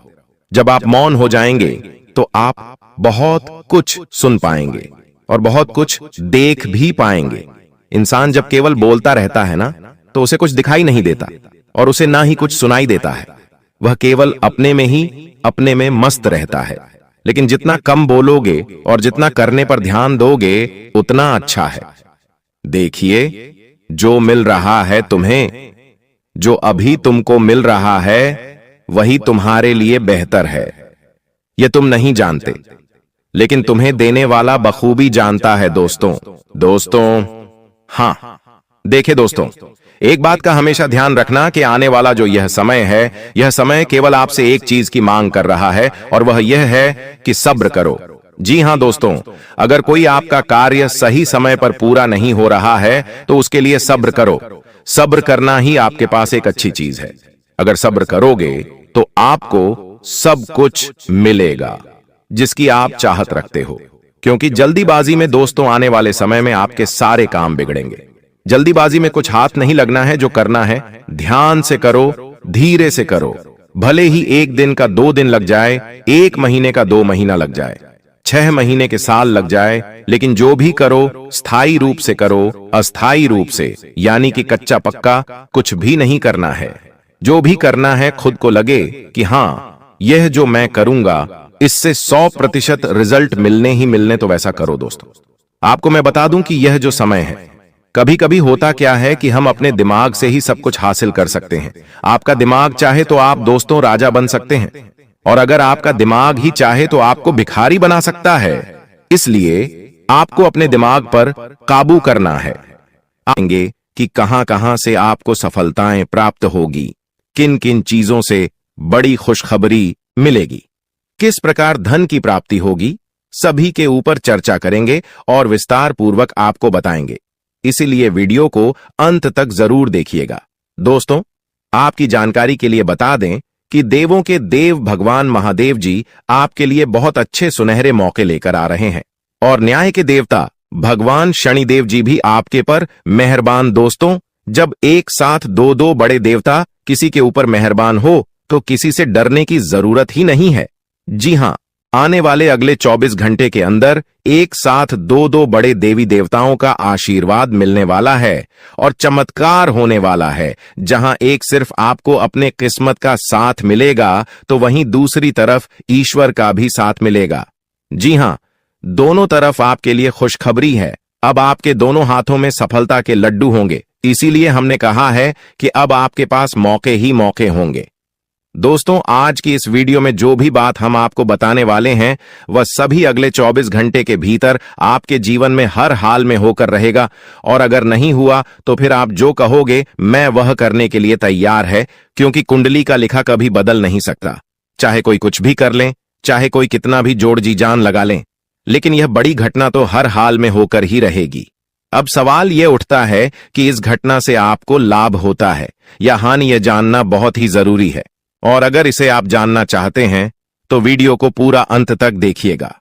जब आप मौन हो जाएंगे तो आप बहुत कुछ सुन पाएंगे और बहुत कुछ देख भी पाएंगे। इंसान जब केवल बोलता रहता है ना, तो उसे कुछ दिखाई नहीं देता और उसे ना ही कुछ सुनाई देता है। वह केवल अपने में ही, अपने में मस्त रहता है। लेकिन जितना कम बोलोगे और जितना करने पर ध्यान दोगे उतना अच्छा है। देखिए, जो मिल रहा है तुम्हें, जो अभी तुमको मिल रहा है, वही तुम्हारे लिए बेहतर है। यह तुम नहीं जानते, लेकिन तुम्हें देने वाला बखूबी जानता है दोस्तों। हां, देखे दोस्तों, एक बात का हमेशा ध्यान रखना कि आने वाला जो यह समय है, यह समय केवल आपसे एक चीज की मांग कर रहा है, और वह यह है कि सब्र करो। जी हां दोस्तों, अगर कोई आपका कार्य सही समय पर पूरा नहीं हो रहा है तो उसके लिए सब्र करो। सब्र करना ही आपके पास एक अच्छी चीज है। अगर सब्र करोगे तो आपको सब कुछ मिलेगा जिसकी आप चाहत रखते हो, क्योंकि जल्दीबाजी में दोस्तों आने वाले समय में आपके सारे काम बिगड़ेंगे। जल्दीबाजी में कुछ हाथ नहीं लगना है, जो करना है ध्यान से करो, धीरे से करो। भले ही 1 दिन का 2 दिन लग जाए, 1 महीने का 2 महीना लग जाए, 6 महीने के साल लग जाए, लेकिन जो भी करो स्थायी रूप से करो, अस्थायी रूप से, यानी कि कच्चा पक्का कुछ भी नहीं करना है। जो भी करना है खुद को लगे कि हां यह जो मैं करूंगा इससे 100% रिजल्ट मिलने ही मिलने, तो वैसा करो दोस्तों। आपको मैं बता दूं कि यह जो समय है, कभी कभी होता क्या है कि हम अपने दिमाग से ही सब कुछ हासिल कर सकते हैं। आपका दिमाग चाहे तो आप दोस्तों राजा बन सकते हैं, और अगर आपका दिमाग ही चाहे तो आपको भिखारी बना सकता है। इसलिए आपको अपने दिमाग पर काबू करना है। आएंगे कि कहां कहां से आपको सफलताएं प्राप्त होगी, किन किन चीजों से बड़ी खुशखबरी मिलेगी, किस प्रकार धन की प्राप्ति होगी, सभी के ऊपर चर्चा करेंगे और विस्तार पूर्वक आपको बताएंगे। इसीलिए वीडियो को अंत तक जरूर देखिएगा। दोस्तों, आपकी जानकारी के लिए बता दें कि देवों के देव भगवान महादेव जी आपके लिए बहुत अच्छे सुनहरे मौके लेकर आ रहे हैं, और न्याय के देवता भगवान शनिदेव जी भी आपके पर मेहरबान। दोस्तों, जब एक साथ 2 बड़े देवता किसी के ऊपर मेहरबान हो तो किसी से डरने की जरूरत ही नहीं है। जी हां, आने वाले अगले 24 घंटे के अंदर एक साथ 2 बड़े देवी देवताओं का आशीर्वाद मिलने वाला है और चमत्कार होने वाला है। जहां एक सिर्फ आपको अपने किस्मत का साथ मिलेगा, तो वहीं दूसरी तरफ ईश्वर का भी साथ मिलेगा। जी हां, दोनों तरफ आपके लिए खुशखबरी है। अब आपके दोनों हाथों में सफलता के लड्डू होंगे। इसीलिए हमने कहा है कि अब आपके पास मौके ही मौके होंगे। दोस्तों, आज की इस वीडियो में जो भी बात हम आपको बताने वाले हैं वह सभी अगले 24 घंटे के भीतर आपके जीवन में हर हाल में होकर रहेगा, और अगर नहीं हुआ तो फिर आप जो कहोगे मैं वह करने के लिए तैयार है, क्योंकि कुंडली का लिखा कभी बदल नहीं सकता। चाहे कोई कुछ भी कर लें, चाहे कोई कितना भी जोड़ जी जान लगा लें, लेकिन यह बड़ी घटना तो हर हाल में होकर ही रहेगी। अब सवाल यह उठता है कि इस घटना से आपको लाभ होता है या हानि, यह जानना बहुत ही जरूरी है। और अगर इसे आप जानना चाहते हैं तो वीडियो को पूरा अंत तक देखिएगा।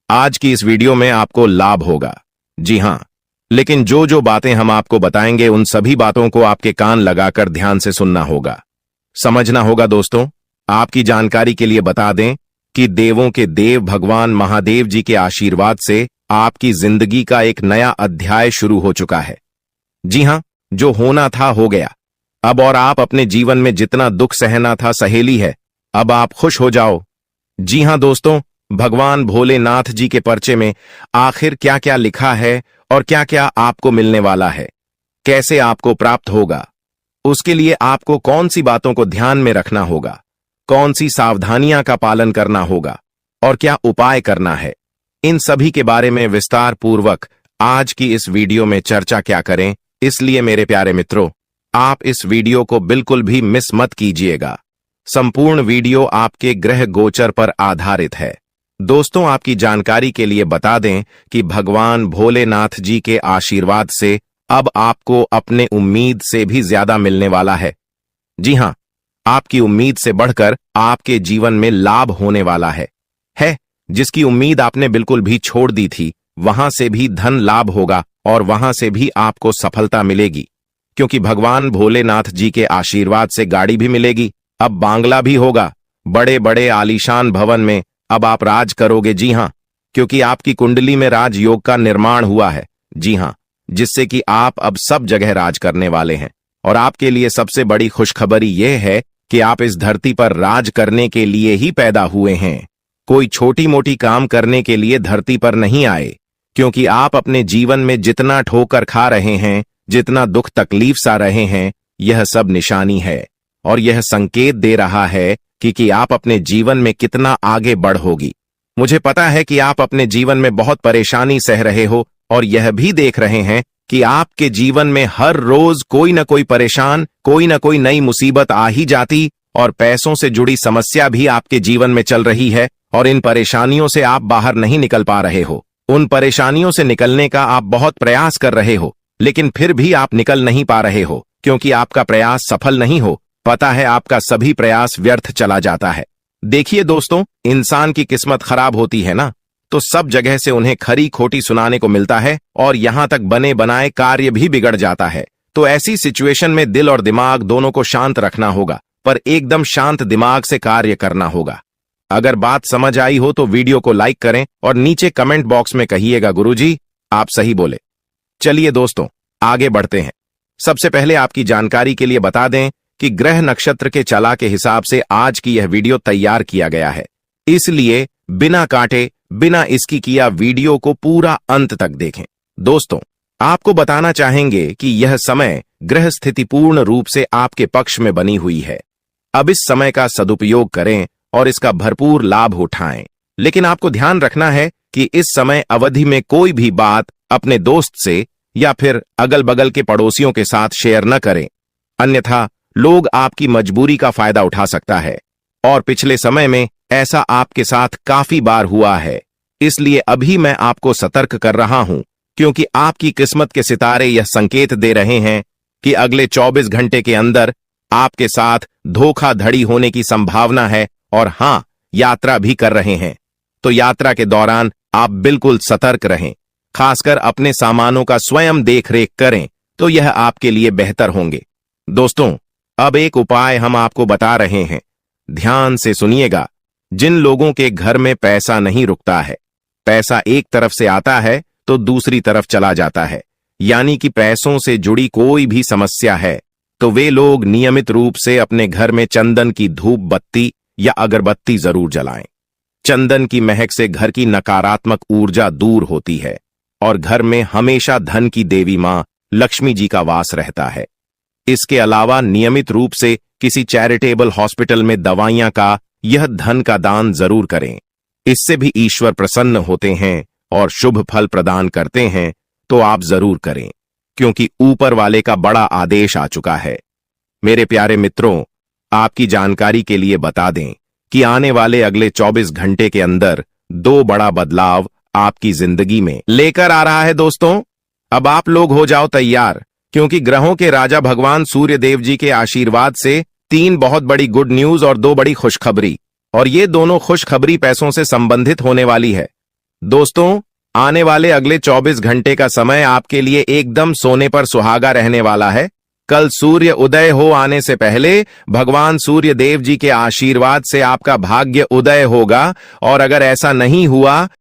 आज की इस वीडियो में आपको लाभ होगा। जी हां, लेकिन जो जो बातें हम आपको बताएंगे उन सभी बातों को आपके कान लगाकर ध्यान से सुनना होगा, समझना होगा। दोस्तों, आपकी जानकारी के लिए बता दें कि देवों के देव भगवान महादेव जी के आशीर्वाद से आपकी जिंदगी का एक नया अध्याय शुरू हो चुका है। जी हां, जो होना था हो गया अब, और आप अपने जीवन में जितना दुख सहना था सहेली है। अब आप खुश हो जाओ। जी हां दोस्तों, भगवान भोलेनाथ जी के पर्चे में आखिर क्या क्या लिखा है और क्या क्या आपको मिलने वाला है, कैसे आपको प्राप्त होगा, उसके लिए आपको कौन सी बातों को ध्यान में रखना होगा, कौन सी सावधानियां का पालन करना होगा और क्या उपाय करना है, इन सभी के बारे में विस्तार पूर्वक आज की इस वीडियो में चर्चा क्या करें। इसलिए मेरे प्यारे मित्रों, आप इस वीडियो को बिल्कुल भी मिस मत कीजिएगा। संपूर्ण वीडियो आपके ग्रह गोचर पर आधारित है। दोस्तों, आपकी जानकारी के लिए बता दें कि भगवान भोलेनाथ जी के आशीर्वाद से अब आपको अपने उम्मीद से भी ज्यादा मिलने वाला है। जी हां, आपकी उम्मीद से बढ़कर आपके जीवन में लाभ होने वाला है। जिसकी उम्मीद आपने बिल्कुल भी छोड़ दी थी, वहां से भी धन लाभ होगा और वहां से भी आपको सफलता मिलेगी, क्योंकि भगवान भोलेनाथ जी के आशीर्वाद से गाड़ी भी मिलेगी। अब बांग्ला भी होगा, बड़े बड़े आलीशान भवन में अब आप राज करोगे। जी हां, क्योंकि आपकी कुंडली में राजयोग का निर्माण हुआ है। जी हां, जिससे कि आप अब सब जगह राज करने वाले हैं। और आपके लिए सबसे बड़ी खुशखबरी यह है कि आप इस धरती पर राज करने के लिए ही पैदा हुए हैं। कोई छोटी मोटी काम करने के लिए धरती पर नहीं आए, क्योंकि आप अपने जीवन में जितना ठोकर खा रहे हैं, जितना दुख तकलीफ सा रहे हैं, यह सब निशानी है और यह संकेत दे रहा है कि आप अपने जीवन में कितना आगे बढ़ोगी। मुझे पता है कि आप अपने जीवन में बहुत परेशानी सह रहे हो और यह भी देख रहे हैं कि आपके जीवन में हर रोज कोई न कोई परेशान, कोई न कोई नई मुसीबत आ ही जाती, और पैसों से जुड़ी समस्या भी आपके जीवन में चल रही है, और इन परेशानियों से आप बाहर नहीं निकल पा रहे हो। उन परेशानियों से निकलने का आप बहुत प्रयास कर रहे हो, लेकिन फिर भी आप निकल नहीं पा रहे हो, क्योंकि आपका प्रयास सफल नहीं हो, पता है आपका सभी प्रयास व्यर्थ चला जाता है। देखिए दोस्तों, इंसान की किस्मत खराब होती है ना, तो सब जगह से उन्हें खरी खोटी सुनाने को मिलता है और यहां तक बने बनाए कार्य भी बिगड़ जाता है। तो ऐसी सिचुएशन में दिल और दिमाग दोनों को शांत रखना होगा, पर एकदम शांत दिमाग से कार्य करना होगा। अगर बात समझ आई हो तो वीडियो को लाइक करें और नीचे कमेंट बॉक्स में कहिएगा गुरुजी आप सही बोले। चलिए दोस्तों, आगे बढ़ते हैं। सबसे पहले आपकी जानकारी के लिए बता दें कि ग्रह नक्षत्र के चला के हिसाब से आज की यह वीडियो तैयार किया गया है, इसलिए बिना काटे बिना इसकी किया वीडियो को पूरा अंत तक देखें। दोस्तों, आपको बताना चाहेंगे कि यह समय ग्रह स्थिति पूर्ण रूप से आपके पक्ष में बनी हुई है। अब इस समय का सदुपयोग करें और इसका भरपूर लाभ उठाएं। लेकिन आपको ध्यान रखना है कि इस समय अवधि में कोई भी बात अपने दोस्त से या फिर अगल बगल के पड़ोसियों के साथ शेयर न करें, अन्यथा लोग आपकी मजबूरी का फायदा उठा सकता है। और पिछले समय में ऐसा आपके साथ काफी बार हुआ है, इसलिए अभी मैं आपको सतर्क कर रहा हूं, क्योंकि आपकी किस्मत के सितारे यह संकेत दे रहे हैं कि अगले 24 घंटे के अंदर आपके साथ धोखाधड़ी होने की संभावना है। और हां, यात्रा भी कर रहे हैं, तो यात्रा के दौरान आप बिल्कुल सतर्क रहें। खासकर अपने सामानों का स्वयं देखरेख करें, तो यह आपके लिए बेहतर होंगे। दोस्तों, अब एक उपाय हम आपको बता रहे हैं, ध्यान से सुनिएगा। जिन लोगों के घर में पैसा नहीं रुकता है, पैसा एक तरफ से आता है तो दूसरी तरफ चला जाता है, यानी कि पैसों से जुड़ी कोई भी समस्या है, तो वे लोग नियमित रूप से अपने घर में चंदन की धूप बत्ती या अगरबत्ती जरूर जलाएं। चंदन की महक से घर की नकारात्मक ऊर्जा दूर होती है और घर में हमेशा धन की देवी मां लक्ष्मी जी का वास रहता है। इसके अलावा नियमित रूप से किसी चैरिटेबल हॉस्पिटल में दवाइयां का यह धन का दान जरूर करें। इससे भी ईश्वर प्रसन्न होते हैं और शुभ फल प्रदान करते हैं, तो आप जरूर करें, क्योंकि ऊपर वाले का बड़ा आदेश आ चुका है। मेरे प्यारे मित्रों, आपकी जानकारी के लिए बता दें कि आने वाले अगले 24 घंटे के अंदर 2 बड़ा बदलाव आपकी जिंदगी में लेकर आ रहा है। दोस्तों, अब आप लोग हो जाओ तैयार, क्योंकि ग्रहों के राजा भगवान सूर्य देव जी के आशीर्वाद से 3 बहुत बड़ी गुड न्यूज और 2 बड़ी खुशखबरी, और ये दोनों खुशखबरी पैसों से संबंधित होने वाली है। दोस्तों, आने वाले अगले 24 घंटे का समय आपके लिए एकदम सोने पर सुहागा रहने वाला है। कल सूर्य उदय हो आने से पहले भगवान सूर्य देव जी के आशीर्वाद से आपका भाग्य उदय होगा, और अगर ऐसा नहीं हुआ